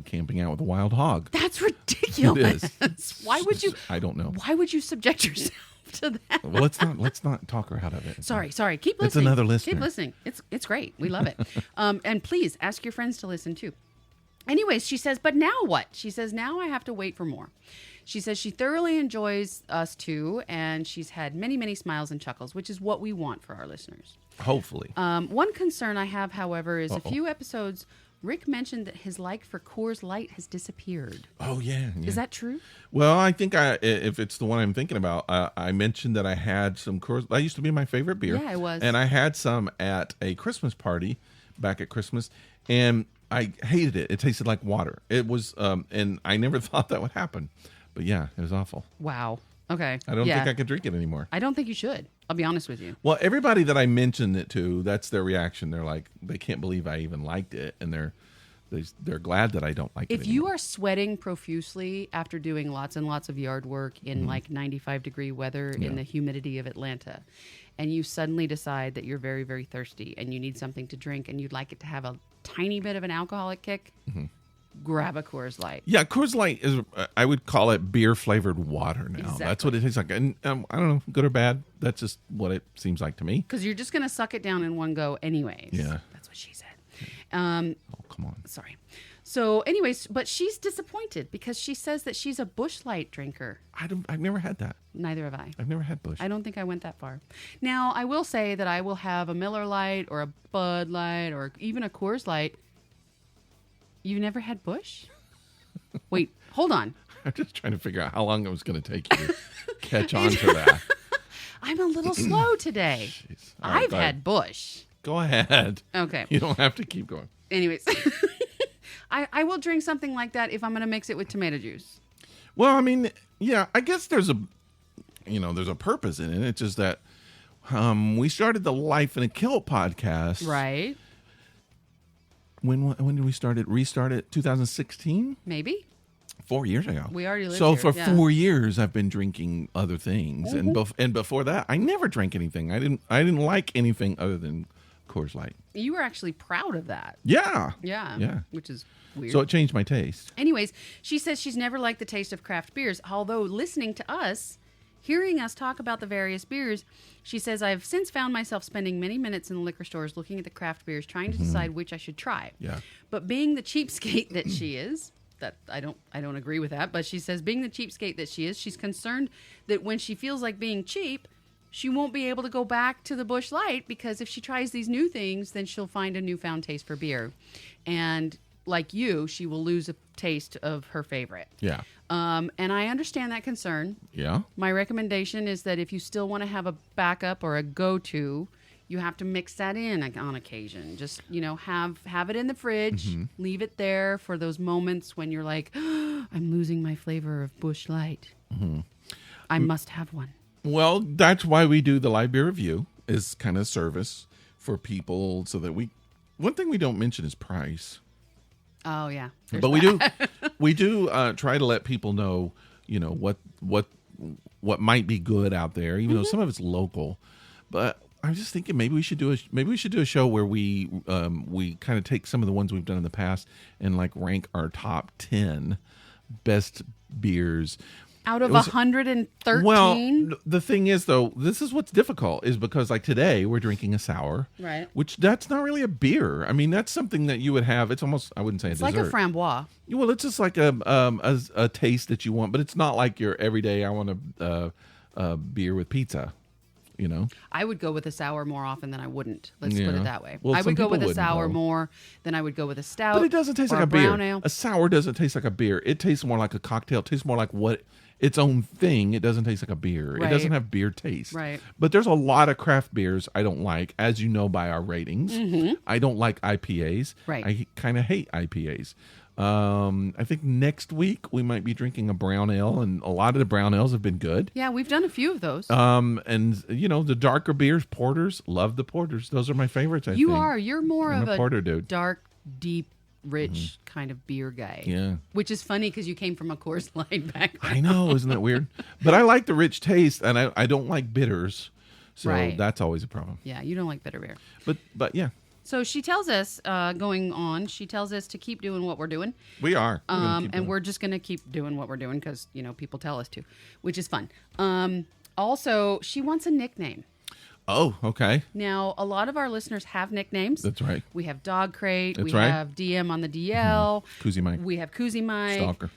camping out with a wild hog. That's ridiculous. It is. Why would you... I don't know. Why would you subject yourself to that? Well, let's not talk her out of it. Sorry. Keep listening. It's another listener. Keep listening. It's great. We love it. And please ask your friends to listen too. Anyways, she says, but now what? She says, now I have to wait for more. She says she thoroughly enjoys us too, and she's had many, many smiles and chuckles, which is what we want for our listeners. Hopefully. One concern I have, however, is a few episodes, Rick mentioned that his like for Coors Light has disappeared. Oh, yeah. Is that true? Well, I think if it's the one I'm thinking about, I mentioned that I had some Coors. That used to be my favorite beer. Yeah, it was. And I had some at a Christmas party back at Christmas, and I hated it. It tasted like water. It was, and I never thought that would happen. But yeah, it was awful. Wow. Okay. I don't think I could drink it anymore. I don't think you should. I'll be honest with you. Well, everybody that I mentioned it to, that's their reaction. They're like, they can't believe I even liked it, and they're glad that I don't like it If anymore. you are sweating profusely after doing lots and lots of yard work in like 95-degree weather in the humidity of Atlanta, and you suddenly decide that you're very, very thirsty and you need something to drink and you'd like it to have a tiny bit of an alcoholic kick, grab a Coors Light. Yeah, Coors Light is, I would call it beer-flavored water now. Exactly. That's what it tastes like. And I don't know, good or bad, that's just what it seems like to me. Because you're just going to suck it down in one go anyways. Yeah. That's what she said. Oh, come on. Sorry. So anyways, but she's disappointed because she says that she's a Busch Light drinker. I've never had that. Neither have I. I've never had Busch. I don't think I went that far. Now, I will say that I will have a Miller Lite or a Bud Light or even a Coors Light. You've never had Busch? Wait, hold on. I'm just trying to figure out how long it was going to take you to catch on to that. I'm a little slow today. Jeez. I've had Busch. Go ahead. Okay. You don't have to keep going. Anyways, I will drink something like that if I'm going to mix it with tomato juice. Well, I mean, yeah, I guess there's a purpose in it. It's just that we started the Life in a Kilt podcast. Right. When did we restart it? 2016? Maybe. 4 years ago. We already lived so here, for 4 years, I've been drinking other things, and before that, I never drank anything. I didn't like anything other than Coors Light. You were actually proud of that. Yeah. Yeah. Which is weird. So it changed my taste. Anyways, she says she's never liked the taste of craft beers, although listening to us, hearing us talk about the various beers, she says, I've since found myself spending many minutes in the liquor stores looking at the craft beers, trying to decide which I should try. Yeah. But being the cheapskate that she is, that I don't agree with that, but she says being the cheapskate that she is, she's concerned that when she feels like being cheap, she won't be able to go back to the Busch Light, because if she tries these new things, then she'll find a newfound taste for beer. And like you, she will lose a taste of her favorite. Yeah. And I understand that concern. Yeah. My recommendation is that if you still want to have a backup or a go-to, you have to mix that in on occasion. Just, have it in the fridge, leave it there for those moments when you're like, oh, I'm losing my flavor of Busch Light. I must have one. Well, that's why we do the live beer review, is kind of service for people, so that one thing we don't mention is price. Oh yeah. But we do try to let people know, what might be good out there, even though some of it's local. But I'm just thinking maybe we should do a show where we kind of take some of the ones we've done in the past and like rank our top 10 best beers out of 113. Well, the thing is, though, this is what's difficult, is because like today we're drinking a sour, right? Which that's not really a beer. I mean, that's something that you would have. It's almost, I wouldn't say it's a dessert. Like a framboise. Well, it's just like a taste that you want, but it's not like your everyday. I want a beer with pizza. I would go with a sour more often than I wouldn't. Let's put it that way. Well, I would go with a sour though. More than I would go with a stout. But it doesn't taste like a brown beer. Ale. A sour doesn't taste like a beer. It tastes more like a cocktail. It tastes more like its own thing. It doesn't taste like a beer. Right. It doesn't have beer taste. Right. But there's a lot of craft beers I don't like, as you know by our ratings. I don't like IPAs. Right. I kind of hate IPAs. I think next week we might be drinking a brown ale, and a lot of the brown ales have been good. Yeah, we've done a few of those. And the darker beers, porters, love the porters. Those are my favorites. You're more I'm of a porter dude. Dark, deep, rich kind of beer guy. Yeah. Which is funny because you came from a Coors Light background. I know, isn't that weird? But I like the rich taste, and I don't like bitters, so that's always a problem. Yeah, you don't like bitter beer. But yeah. So she tells us, she tells us to keep doing what we're doing. We are. We're just going to keep doing what we're doing because, people tell us to, which is fun. Also, she wants a nickname. Oh, okay. Now, a lot of our listeners have nicknames. That's right. We have Dog Crate. That's we right. have DM on the DL. Koozie Mike. We have Koozie Mike. Stalker.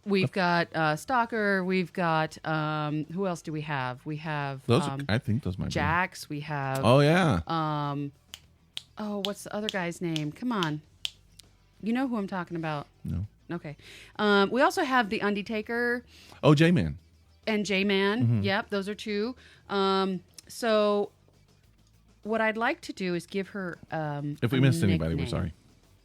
We've got Stalker. We've got who else do we have? We have those. I think those might Jax. We have. Oh yeah. What's the other guy's name? Come on, you know who I'm talking about. No. Okay. We also have the Undertaker. Oh, J-Man. And J-Man. Yep, those are two. So what I'd like to do is give her if we missed anybody, we're sorry.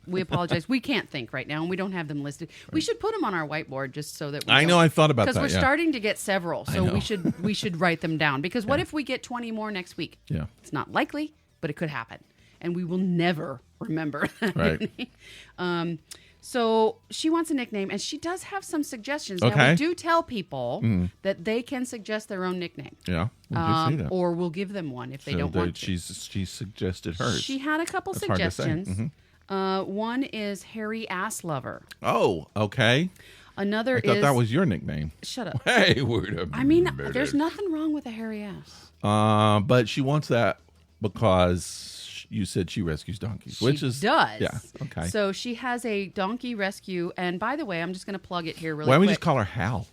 We apologize. We can't think right now, and we don't have them listed. Right. We should put them on our whiteboard just so that I know. I thought about that because we're starting to get several, so we should write them down. Because what if we get 20 more next week? Yeah, it's not likely, but it could happen, and we will never remember that. Right. So she wants a nickname, and she does have some suggestions. Okay. Now, we do tell people that they can suggest their own nickname. Yeah, we do say that. Or we'll give them one if they don't want to. She suggested hers. She had a couple suggestions. One is Hairy Ass Lover. Oh, okay. Another I thought that was your nickname. Shut up. Hey, wait a minute. I mean, there's nothing wrong with a hairy ass. But she wants that because you said she rescues donkeys. She does. Yeah, okay. So she has a donkey rescue. And by the way, I'm just going to plug it here really quick. Why don't we just call her Hal?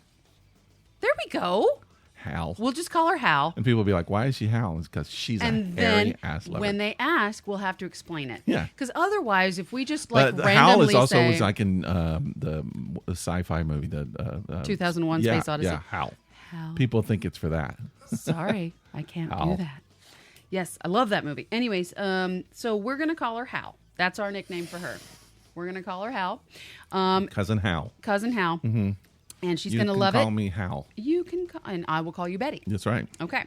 There we go. Hal. We'll just call her Hal. And people will be like, why is she Hal? It's because she's a hairy ass lover. When they ask, we'll have to explain it. Yeah. Because otherwise, if we just randomly Hal is also say, was like in the sci-fi movie, the 2001 Space Odyssey. Yeah, Hal. People think it's for that. Sorry, I can't do that. Yes, I love that movie. Anyways, so we're going to call her Hal. That's our nickname for her. We're going to call her Hal. Cousin Hal. Cousin Hal. Mm-hmm. And she's going to love it. You can call me Hal. You can call, and I will call you Betty. That's right. Okay.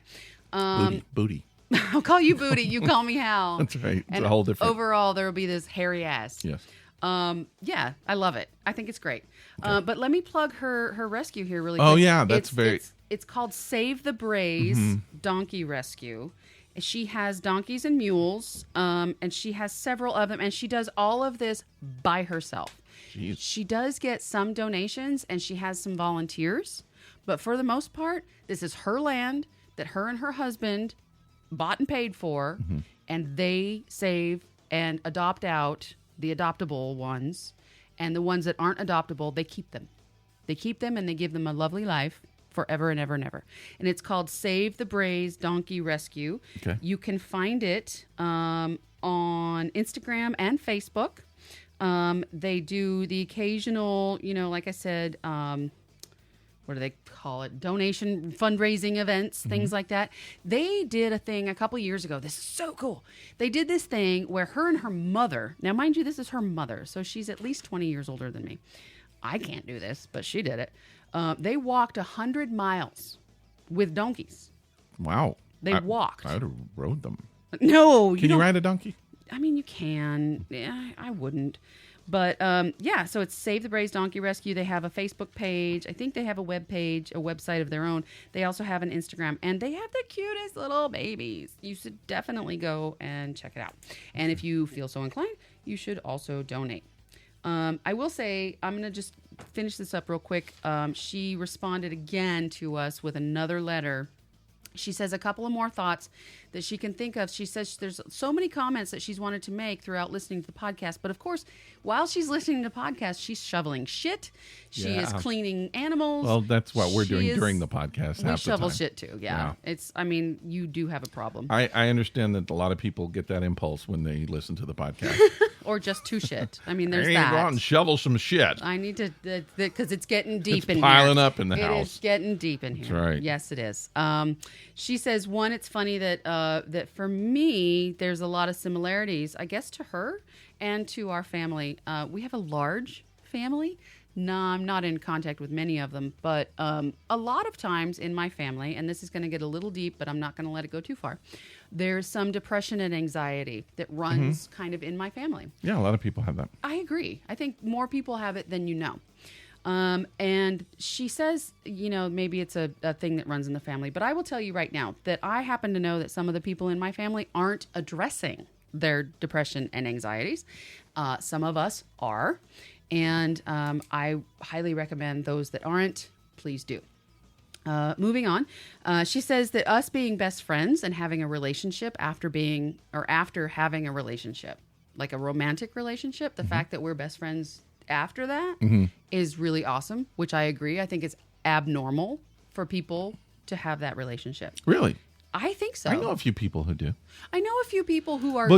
Booty. I'll call you Booty. You call me Hal. That's right. It's and a whole different. Overall, there will be this hairy ass. Yes. Yeah, I love it. I think it's great. Okay. But let me plug her rescue here really quick. Oh, yeah. It's called Save the Braes Donkey Rescue. She has donkeys and mules, and she has several of them, and she does all of this by herself. Jeez. She does get some donations, and she has some volunteers, but for the most part, this is her land that her and her husband bought and paid for, and they save and adopt out the adoptable ones, and the ones that aren't adoptable, they keep them. They keep them, and they give them a lovely life forever and ever and ever. And it's called Save the Brays Donkey Rescue. Okay. You can find it on Instagram and Facebook. They do the occasional, like I said, what do they call it? Donation, fundraising events, things like that. They did a thing a couple years ago. This is so cool. They did this thing where her and her mother, now mind you, this is her mother, so she's at least 20 years older than me. I can't do this, but she did it. They walked 100 miles with donkeys. Wow. They walked. I would have rode them. No. Can you ride a donkey? I mean, you can. Yeah, I wouldn't. But, so it's Save the Brays Donkey Rescue. They have a Facebook page. I think they have a web page, a website of their own. They also have an Instagram. And they have the cutest little babies. You should definitely go and check it out. And if you feel so inclined, you should also donate. I will say, I'm going to just finish this up real quick. She responded again to us with another letter. She says a couple of more thoughts that she can think of. She says there's so many comments that she's wanted to make throughout listening to the podcast. But of course, while she's listening to the podcast, she's shoveling shit. She is cleaning animals. Well, that's what we're doing during the podcast. We shovel shit too. Yeah. You do have a problem. I understand that a lot of people get that impulse when they listen to the podcast. Or just to shit. I mean, there's I need to go out and shovel some shit. I need to, because it's getting deep in here. Piling up in the house. It is getting deep in here. That's right. Yes, it is. She says, one, it's funny that that for me, there's a lot of similarities, I guess, to her and to our family. We have a large family. No, I'm not in contact with many of them, but a lot of times in my family, and this is going to get a little deep, but I'm not going to let it go too far, there's some depression and anxiety that runs kind of in my family. Yeah, a lot of people have that. I agree. I think more people have it than you know. And she says, maybe it's a thing that runs in the family. But I will tell you right now that I happen to know that some of the people in my family aren't addressing their depression and anxieties. Some of us are. And I highly recommend those that aren't, please do. Moving on, she says that us being best friends and having a relationship after having a relationship, like a romantic relationship, the fact that we're best friends after that is really awesome, which I agree. I think it's abnormal for people to have that relationship. Really? I think so. I know a few people who do. I know a few people who are,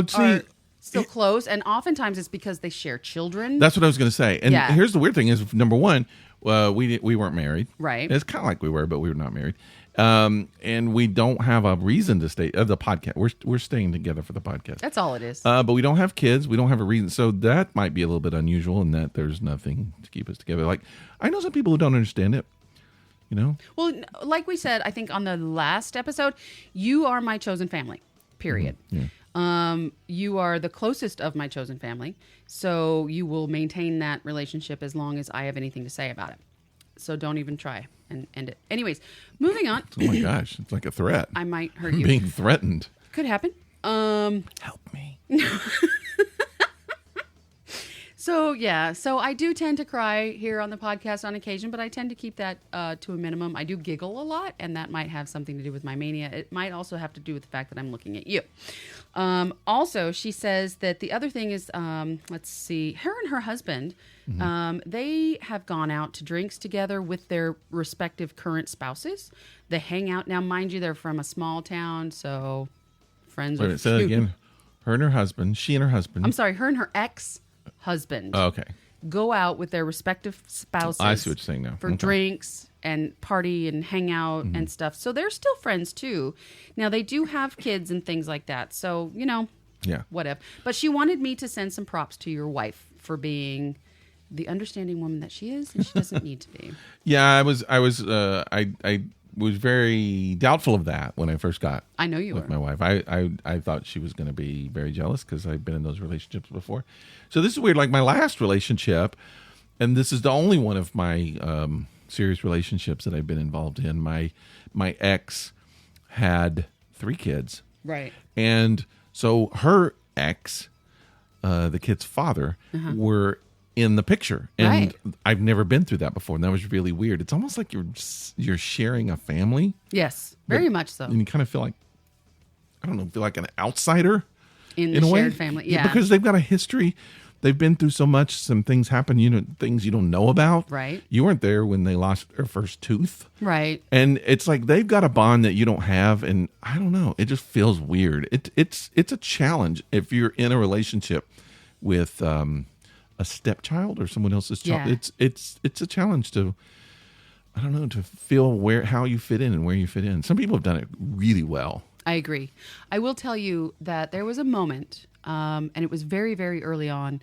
still close, and oftentimes it's because they share children. That's what I was going to say. And here's the weird thing is, number one, we weren't married. Right. It's kind of like we were, but we were not married. And we don't have a reason to stay. The podcast, we're staying together for the podcast. That's all it is. But we don't have kids. We don't have a reason. So that might be a little bit unusual in that there's nothing to keep us together. Like, I know some people who don't understand it. Well, like we said, I think on the last episode, you are my chosen family. Period. Yeah. You are the closest of my chosen family, so you will maintain that relationship as long as I have anything to say about it. So don't even try and end it. Anyways, moving on. Oh my gosh, it's like a threat. I might hurt you. Being threatened. Could happen. Help me. So I do tend to cry here on the podcast on occasion, but I tend to keep that to a minimum. I do giggle a lot, and that might have something to do with my mania. It might also have to do with the fact that I'm looking at you. Also, she says that the other thing is, let's see, her and her husband, they have gone out to drinks together with their respective current spouses. They hang out. Now, mind you, they're from a small town, so friends are say that again. Her and her husband, she and her husband. I'm sorry, her and her ex-husband. Oh, okay. Go out with their respective spouses. I see what you're saying now. For drinks and party and hang out and stuff. So they're still friends too. Now they do have kids and things like that. So, whatever. But she wanted me to send some props to your wife for being the understanding woman that she is, and she doesn't need to be. Yeah, I was very doubtful of that when I first got with my wife. I thought she was going to be very jealous because I've been in those relationships before. So this is weird. Like my last relationship, and this is the only one of my serious relationships that I've been involved in. My ex had 3 kids. Right. And so her ex, the kid's father, were in the picture, and I've never been through that before, and that was really weird. It's almost like you're sharing a family. Yes, very much so. And you kind of feel like, I don't know, feel like an outsider in the a shared way. family. Yeah, because they've got a history they've been through so much. Some things happen, things you don't know about. Right. You weren't there when they lost their first tooth. Right. And it's like they've got a bond that you don't have. And I don't know. It just feels weird. It's a challenge if you're in a relationship with a stepchild or someone else's child. Yeah. It's a challenge to, I don't know, to feel how you fit in and where you fit in. Some people have done it really well. I agree. I will tell you that there was a moment, and it was very, very early on,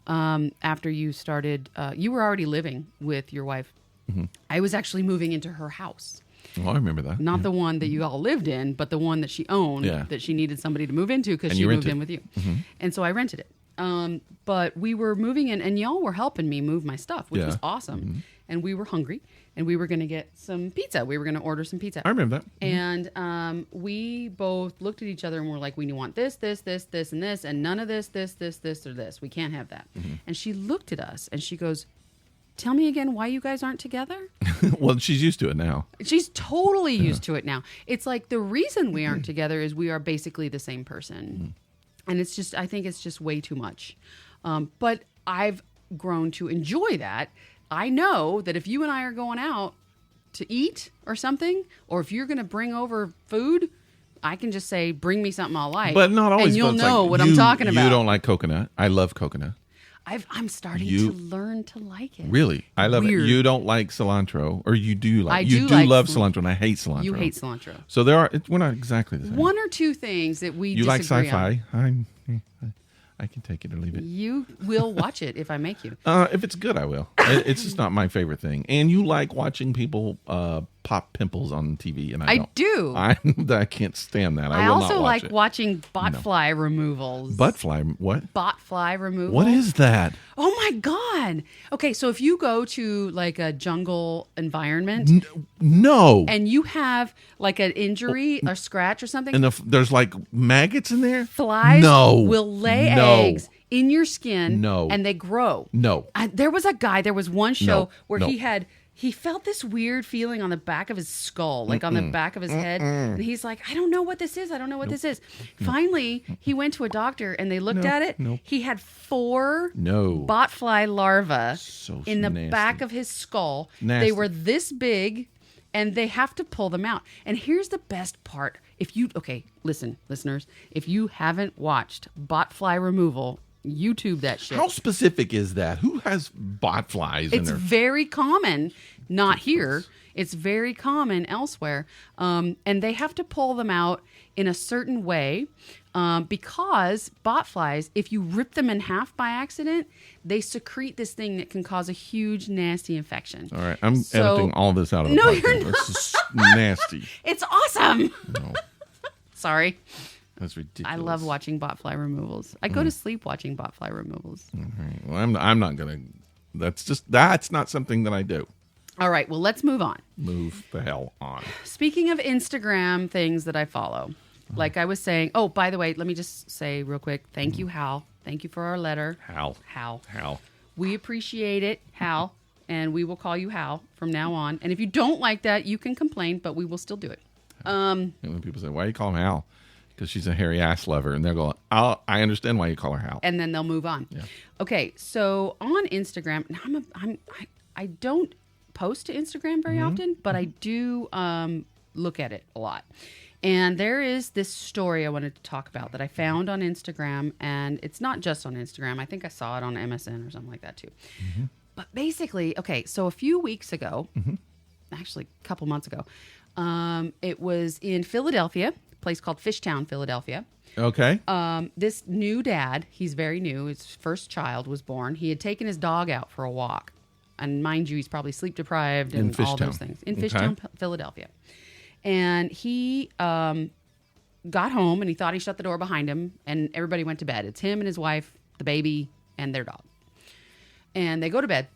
after you started, you were already living with your wife. Mm-hmm. I was actually moving into her house. Oh, I remember that. Not the one that you all lived in, but the one that she owned, that she needed somebody to move into because she moved in with you. Mm-hmm. And so I rented it. But we were moving in, and y'all were helping me move my stuff, which was awesome. Mm-hmm. And we were hungry, and we were going to get some pizza. We were going to order some pizza. I remember that. Mm-hmm. And we both looked at each other and were like, we want this, and this, and none of this, or this. We can't have that. Mm-hmm. And she looked at us, and she goes, tell me again why you guys aren't together? Well, she's used to it now. She's totally used to it now. It's like the reason we aren't together is we are basically the same person. Mm-hmm. And it's just, I think it's just way too much. But I've grown to enjoy that. I know that if you and I are going out to eat or something, or if you're going to bring over food, I can just say, bring me something I'll like. But not always. And you'll know what I'm talking about. You don't like coconut. I love coconut. I'm starting to learn to like it. Really? I love it. You don't like cilantro, or you do like? You do like love cilantro, and I hate cilantro. You hate cilantro. So we're not exactly the same. One or two things that we disagree on. like sci-fi. I can take it or leave it. You will watch it if I make you. If it's good, I will. It's just not my favorite thing. And you like watching people pop pimples on TV, and I do. I can't stand that. I will also not watch like watching fly removals. Butt fly? What? Bot fly removal. What is that? Oh my God. Okay, so if you go to like a jungle environment. No. And you have like an injury, a scratch or something. And there's like maggots in there? Flies will lay eggs in your skin. And they grow. There was one show where he felt this weird feeling on the back of his skull, like on the back of his head. And he's like, I don't know what this is. This is. Finally, he went to a doctor and they looked at it. He had 4 botfly larvae in the back of his skull. Nasty. They were this big and they have to pull them out. And here's the best part. Listen, listeners, if you haven't watched botfly removal, YouTube that shit. How specific is that? Who has bot flies in there? It's very common. Not here. It's very common elsewhere. And they have to pull them out in a certain way because bot flies, if you rip them in half by accident, they secrete this thing that can cause a huge, nasty infection. All right. I'm editing all this out of the podcast. You're not. This is nasty. It's awesome. No. Sorry. That's ridiculous. I love watching botfly removals. I go to sleep watching botfly removals. Okay. Well, I'm not gonna. That's not something that I do. All right. Well, let's move on. Move the hell on. Speaking of Instagram things that I follow, like I was saying. Oh, by the way, let me just say real quick. Thank you, Hal. Thank you for our letter. Hal. We appreciate it, Hal, and we will call you Hal from now on. And if you don't like that, you can complain, but we will still do it. And when people say, "Why do you call him Hal?" Because she's a hairy ass lover, and they're going, I understand why you call her Hal. And then they'll move on. Yeah. Okay, so on Instagram, and I don't post to Instagram very often, but I do look at it a lot. And there is this story I wanted to talk about that I found on Instagram, and it's not just on Instagram. I think I saw it on MSN or something like that too. Mm-hmm. But basically, okay, so a few weeks ago, actually a couple months ago, it was in Philadelphia, place called Fishtown, Philadelphia. Okay. This new dad, he's very new. His first child was born. He had taken his dog out for a walk. And mind you, he's probably sleep deprived and all those things. In Fishtown, Philadelphia. And he got home and he thought he shut the door behind him and everybody went to bed. It's him and his wife, the baby, and their dog. And they go to bed.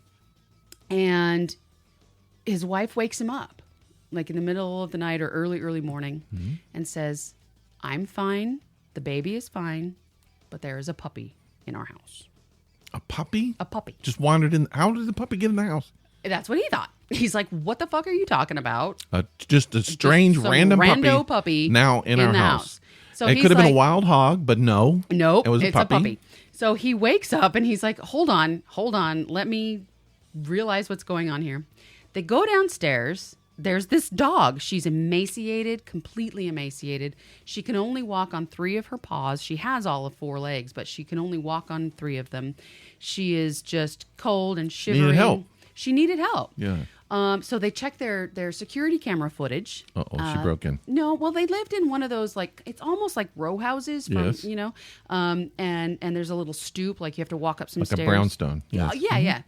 And his wife wakes him up, like in the middle of the night or early morning, and says, I'm fine. The baby is fine. But there is a puppy in our house. A puppy? A puppy. Just wandered in. How did the puppy get in the house? That's what he thought. He's like, what the fuck are you talking about? Just a strange random puppy now in our house. So it could have been a wild hog, but no. Nope. It was a puppy. So he wakes up and he's like, hold on. Let me realize what's going on here. They go downstairs. There's this dog. She's emaciated, completely emaciated. She can only walk on 3 of her paws. She has all of 4 legs, but she can only walk on 3 of them. She is just cold and shivering. Needed help. She needed help. Yeah. So they checked their security camera footage. Uh-oh, she broke in. No, well, they lived in one of those, like, it's almost like row houses, from, yes. And there's a little stoop, like you have to walk up some stairs. Like a brownstone. Yes. Yeah.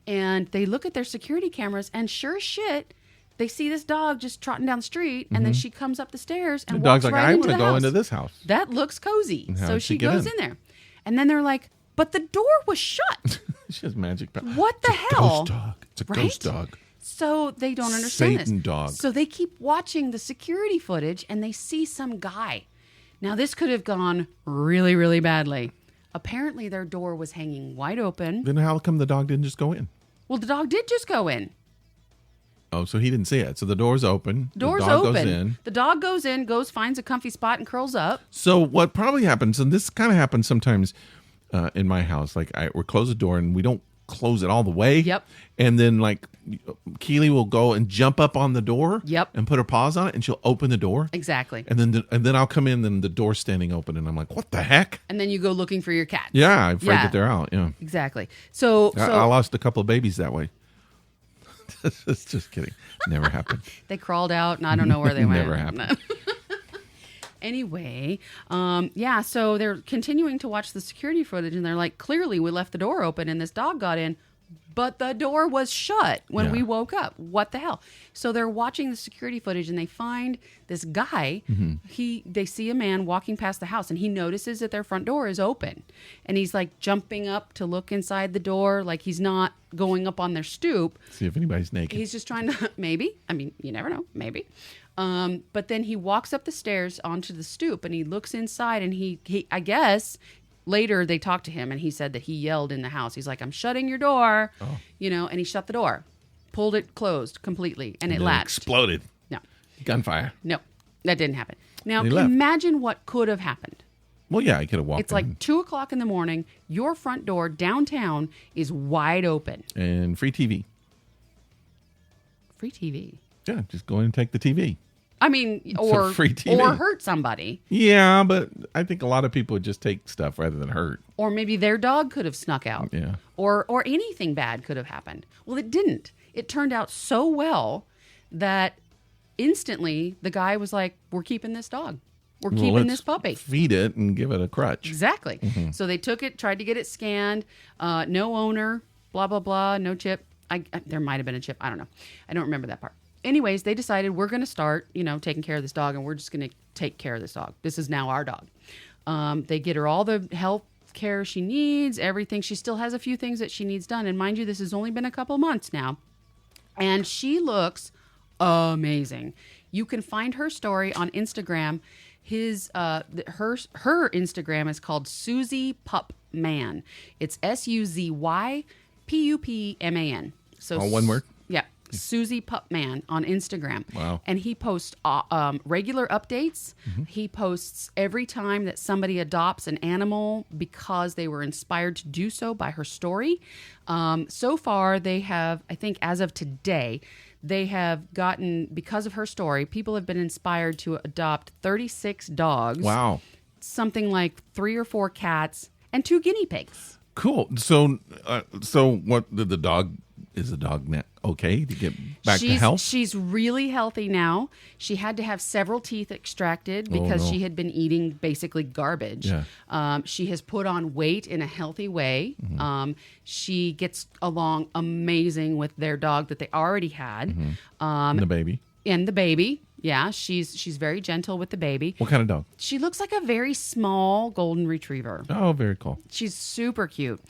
And they look at their security cameras, and sure as shit, they see this dog just trotting down the street, and then she comes up the stairs and the dog's walks like, right I into want the to go house. into this house. That looks cozy. So she get goes in there. And then they're like, but the door was shut. She has magic powers. What the hell? Ghost dog. It's a Right? ghost dog. So they don't understand Satan this. dog. So they keep watching the security footage, and they see some guy. Now, this could have gone really, really badly. Apparently, their door was hanging wide open. Then how come the dog didn't just go in? Well, the dog did just go in. Oh, so he didn't see it. So the door's open. Door's the dog open. goes in. The dog goes in, finds a comfy spot, and curls up. So what probably happens, and this kind of happens sometimes in my house, like we close the door and we don't close it all the way. Yep. And then like Keely will go and jump up on the door. Yep. And put her paws on it, and she'll open the door. Exactly. And then I'll come in, and the door's standing open, and I'm like, what the heck? And then you go looking for your cat. Yeah, I'm afraid that they're out. Yeah. Exactly. So I lost a couple of babies that way. Just kidding. Never happened. They crawled out, and I don't know where they went. Never happened. Anyway, so they're continuing to watch the security footage, and they're like, clearly we left the door open and this dog got in, but the door was shut when we woke up. What the hell? So they're watching the security footage, and they find this guy. They see a man walking past the house, and he notices that their front door is open, and he's like jumping up to look inside the door, like he's not going up on their stoop. See if anybody's naked. He's just trying to, maybe. I mean, you never know. Maybe. But then he walks up the stairs onto the stoop, and he looks inside, and he I guess later they talked to him, and he said that he yelled in the house. He's like, I'm shutting your door, and he shut the door, pulled it closed completely, and it latched. Exploded. No. Gunfire. No, that didn't happen. Now, He left. imagine what could have happened. Well, yeah, I could have walked It's in. like 2:00 in the morning. Your front door downtown is wide open. And free TV. Free TV. Yeah, just go in and take the TV. I mean, or free TV. or hurt somebody. Yeah, but I think a lot of people would just take stuff rather than hurt. Or maybe their dog could have snuck out. Yeah. Or anything bad could have happened. Well, it didn't. It turned out so well that instantly the guy was like, we're keeping this dog. We're keeping this puppy. Feed it and give it a crutch. Exactly. So they took it, tried to get it scanned. No owner, blah, blah, blah, no chip. There might have been a chip. I don't know. I don't remember that part. Anyways, they decided we're going to start, taking care of this dog, and we're just going to take care of this dog. This is now our dog. They get her all the health care she needs, everything. She still has a few things that she needs done. And mind you, this has only been a couple months now. And she looks amazing. You can find her story on Instagram. Her Instagram is called Suzy Pup Man. It's SUZYPUPMAN. So all one word? Yeah. Suzy Pup Man on Instagram. Wow. And he posts regular updates. He posts every time that somebody adopts an animal because they were inspired to do so by her story. So far, they have, I think as of today, they have gotten, because of her story, people have been inspired to adopt 36 dogs. Wow. Something like 3 or 4 cats and 2 guinea pigs. Cool. So what did the dog? Is the dog okay to get back to health? She's really healthy now. She had to have several teeth extracted because she had been eating basically garbage. Yeah. She has put on weight in a healthy way. She gets along amazing with their dog that they already had. And the baby. And the baby. Yeah, she's very gentle with the baby. What kind of dog? She looks like a very small golden retriever. Oh, very cool. She's super cute.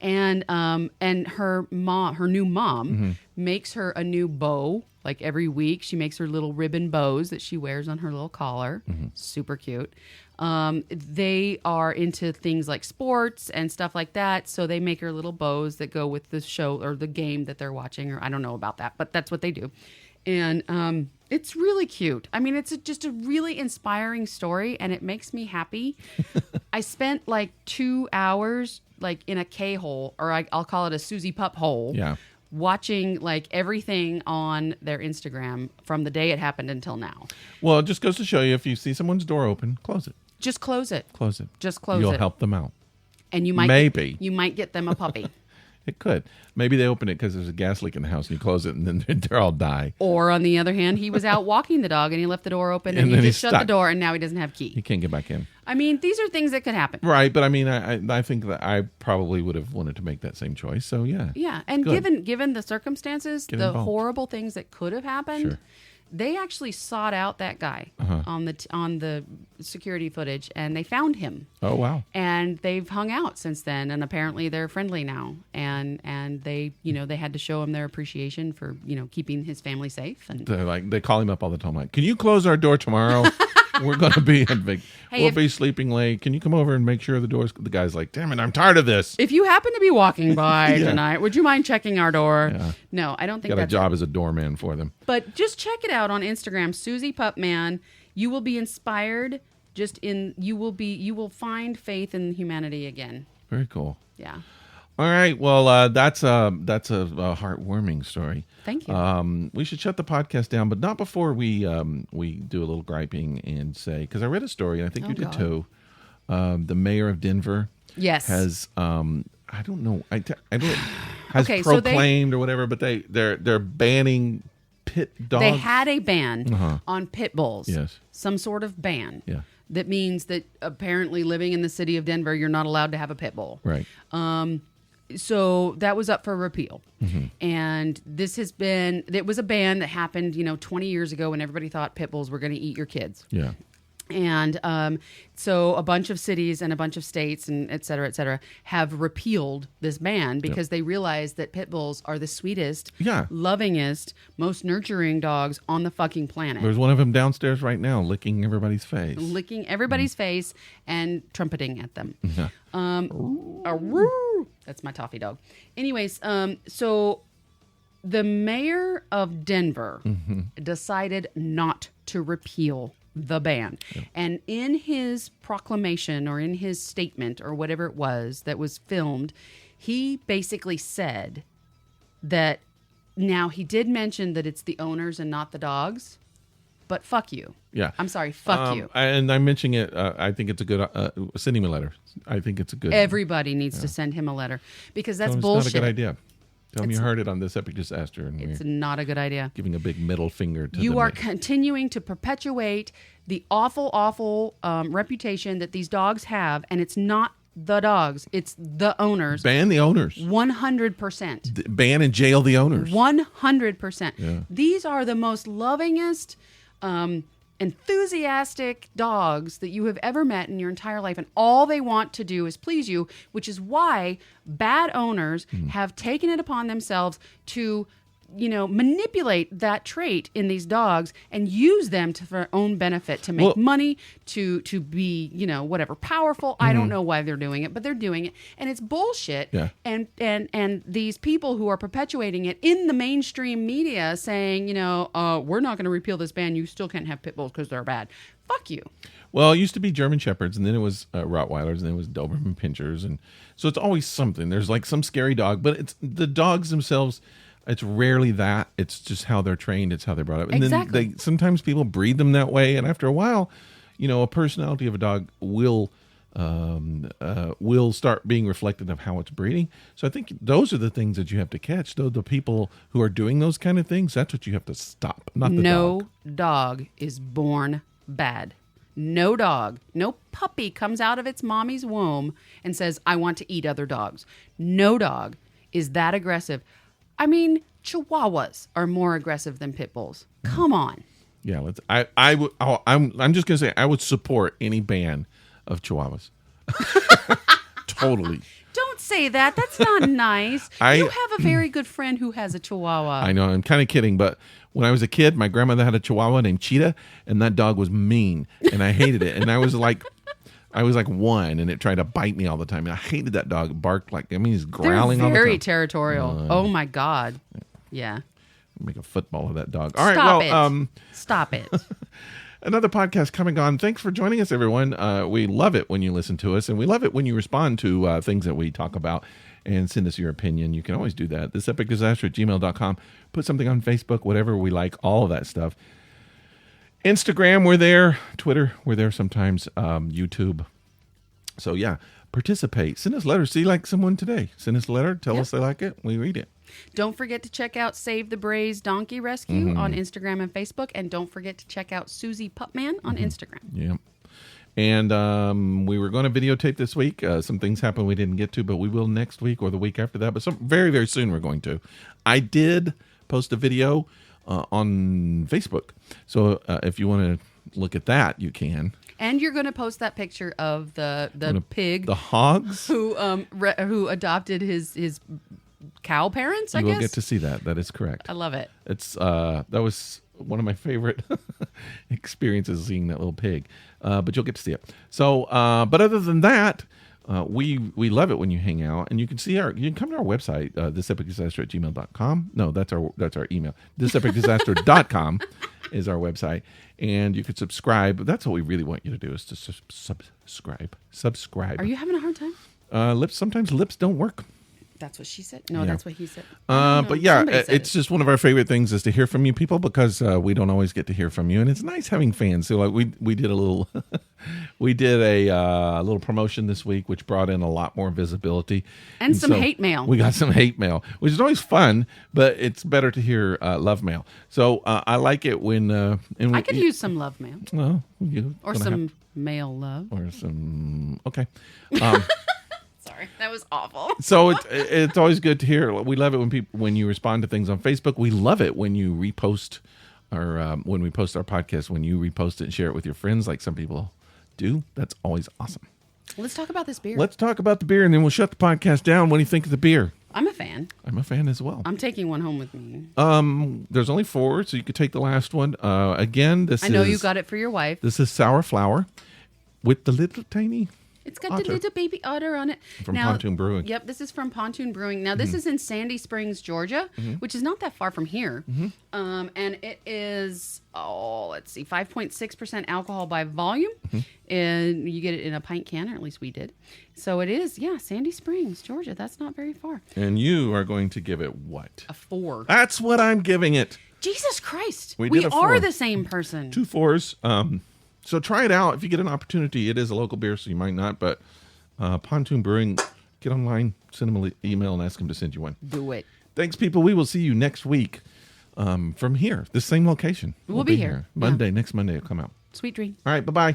And her new mom makes her a new bow. Like every week, she makes her little ribbon bows that she wears on her little collar. Super cute. They are into things like sports and stuff like that. So they make her little bows that go with the show or the game that they're watching. Or I don't know about that, but that's what they do. And it's really cute. I mean, it's just a really inspiring story, and it makes me happy. I spent like 2 hours like in a K-hole, or I'll call it a Susie Pup hole. Yeah. Watching like everything on their Instagram from the day it happened until now. Well, it just goes to show you, if you see someone's door open, close it. Just close it. Close it. Just close it. You'll help them out. And you might you might get them a puppy. It could. Maybe they open it because there's a gas leak in the house and you close it and then they'll all die. Or on the other hand, he was out walking the dog and he left the door open and he just shut the door and now he doesn't have key. He can't get back in. I mean, these are things that could happen. Right, but I mean, I think that I probably would have wanted to make that same choice. So yeah. Yeah, and given the circumstances, the horrible things that could have happened, they actually sought out that guy on the security footage, and they found him. Oh wow! And they've hung out since then, and apparently they're friendly now. And they they had to show him their appreciation for keeping his family safe. And they call him up all the time, like, can you close our door tomorrow? We're going to be we'll be sleeping late. Can you come over and make sure the door's... The guy's like, damn it, I'm tired of this. If you happen to be walking by tonight, would you mind checking our door? Yeah. No, I don't think that's... Got a job as a doorman for them. But just check it out on Instagram, Susie Pup Man. You will be inspired. You will find faith in humanity again. Very cool. Yeah. All right. Well, that's a heartwarming story. Thank you. We should shut the podcast down, but not before we do a little griping and say, because I read a story, and I think you did too. The mayor of Denver, has I don't know, has proclaimed or whatever, but they're banning pit dogs. They had a ban on pit bulls. Yes. Some sort of ban. Yeah. That means that apparently living in the city of Denver, you're not allowed to have a pit bull. Right. So that was up for repeal. And it was a ban that happened, 20 years ago when everybody thought pit bulls were going to eat your kids. Yeah. And so a bunch of cities and a bunch of states and et cetera, have repealed this ban because they realize that pit bulls are the sweetest, lovingest, most nurturing dogs on the fucking planet. There's one of them downstairs right now licking everybody's face. Licking everybody's face and trumpeting at them. That's my toffee dog. Anyways, so the mayor of Denver decided not to repeal the ban. And in his proclamation or in his statement or whatever it was that was filmed, he basically said that now he did mention that it's the owners and not the dogs, but fuck you. Yeah. I'm sorry, fuck you. And I'm mentioning it, I think it's a good, send him a letter. I think it's a good. Everybody needs to send him a letter because that's bullshit. It's not a good idea. Tell me you heard it on This Epic Disaster. And it's not a good idea. Giving a big middle finger to you are continuing to perpetuate the awful reputation that these dogs have, and it's not the dogs. It's the owners. Ban the owners. 100%. Ban and jail the owners. 100%. Yeah. These are the most lovingest, enthusiastic dogs that you have ever met in your entire life, and all they want to do is please you, which is why bad owners have taken it upon themselves to manipulate that trait in these dogs and use them for their own benefit, to make money, to be whatever, powerful. I don't know why they're doing it, but they're doing it, and it's bullshit. Yeah. And these people who are perpetuating it in the mainstream media saying, we're not going to repeal this ban. You still can't have pit bulls because they're bad. Fuck you. Well, it used to be German Shepherds, and then it was Rottweilers, and then it was Doberman Pinschers, and so it's always something. There's like some scary dog, but it's the dogs themselves. It's rarely that. It's just how they're trained. It's how they're brought up. And then sometimes people breed them that way, and after a while, a personality of a dog will start being reflective of how it's breeding. So I think those are the things that you have to catch. Though the people who are doing those kind of things, that's what you have to stop. Not the dog. No dog is born bad. No dog, no puppy comes out of its mommy's womb and says, I want to eat other dogs. No dog is that aggressive. I mean, Chihuahuas are more aggressive than pit bulls. Come on. Yeah, I'm just gonna say I would support any ban of Chihuahuas. Totally. Don't say that. That's not nice. You have a very good friend who has a Chihuahua. I know. I'm kind of kidding, but when I was a kid, my grandmother had a Chihuahua named Cheetah, and that dog was mean, and I hated it. And I was like 1, and it tried to bite me all the time. And I hated that dog. It barked he's growling all the time. Very territorial. Oh my God. Yeah. Make a football of that dog. All right, well, Stop it. Another podcast coming on. Thanks for joining us, everyone. We love it when you listen to us, and we love it when you respond to things that we talk about and send us your opinion. You can always do that. thisepicdisaster@gmail.com. Put something on Facebook, whatever. We like all of that stuff. Instagram, we're there. Twitter, we're there sometimes. YouTube. So, yeah, participate. Send us letters. See, like someone today. Send us a letter. Tell us they like it. We read it. Don't forget to check out Save the Brays Donkey Rescue on Instagram and Facebook. And don't forget to check out Susie Pupman on Instagram. Yeah. And we were going to videotape this week. Some things happened we didn't get to, but we will next week or the week after that. But very, very soon we're going to. I did post a video on Facebook. So if you want to look at that, you can. And you're going to post that picture of the pig. The Hogs. Who adopted his cow parents, I guess. You will get to see that. That is correct. I love it. It's that was one of my favorite experiences, seeing that little pig. But you'll get to see it. So, but other than that, we love it when you hang out, and you can come to our website, thisepicdisaster@gmail.com. No, that's our email. thisepicdisaster.com is our website, and you can subscribe. That's what we really want you to do, is to subscribe. Subscribe. Are you having a hard time? Sometimes lips don't work. That's what she said. No, that's what he said. But yeah, it's just one of our favorite things is to hear from you people, because we don't always get to hear from you, and it's nice having fans. So like we did a little, we did a little promotion this week, which brought in a lot more visibility and some hate mail. We got some hate mail, which is always fun, but it's better to hear love mail. So I like it when I could use some love mail. Well, or some male love, or some Sorry, that was awful. So it's always good to hear. We love it when you respond to things on Facebook. We love it when you repost, or when we post our podcast, when you repost it and share it with your friends, like some people do. That's always awesome. Let's talk about this beer. Let's talk about the beer, and then we'll shut the podcast down. What do you think of the beer? I'm a fan. I'm a fan as well. I'm taking one home with me. There's only 4, so you could take the last one. Again, I know you got it for your wife. This is Sour Flower with the little tiny... It's got the little baby otter on it. From Pontoon Brewing. Yep, this is from Pontoon Brewing. Now, this is in Sandy Springs, Georgia, which is not that far from here. And it is, 5.6% alcohol by volume. And you get it in a pint can, or at least we did. So it is, Sandy Springs, Georgia. That's not very far. And you are going to give it what? A 4. That's what I'm giving it. Jesus Christ. We are the same person. 2 4s. So try it out if you get an opportunity. It is a local beer, so you might not. But Pontoon Brewing, get online, send them an email, and ask them to send you one. Do it. Thanks, people. We will see you next week from here, this same location. We'll be here. Monday, next Monday will come out. Sweet dreams. All right, bye-bye.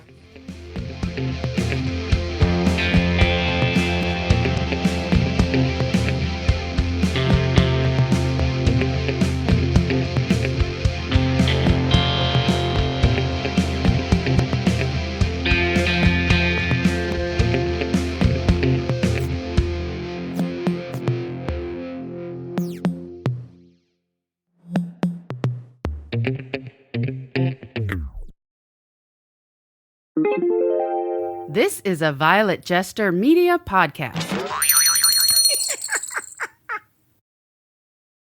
This is a Violet Jester Media podcast.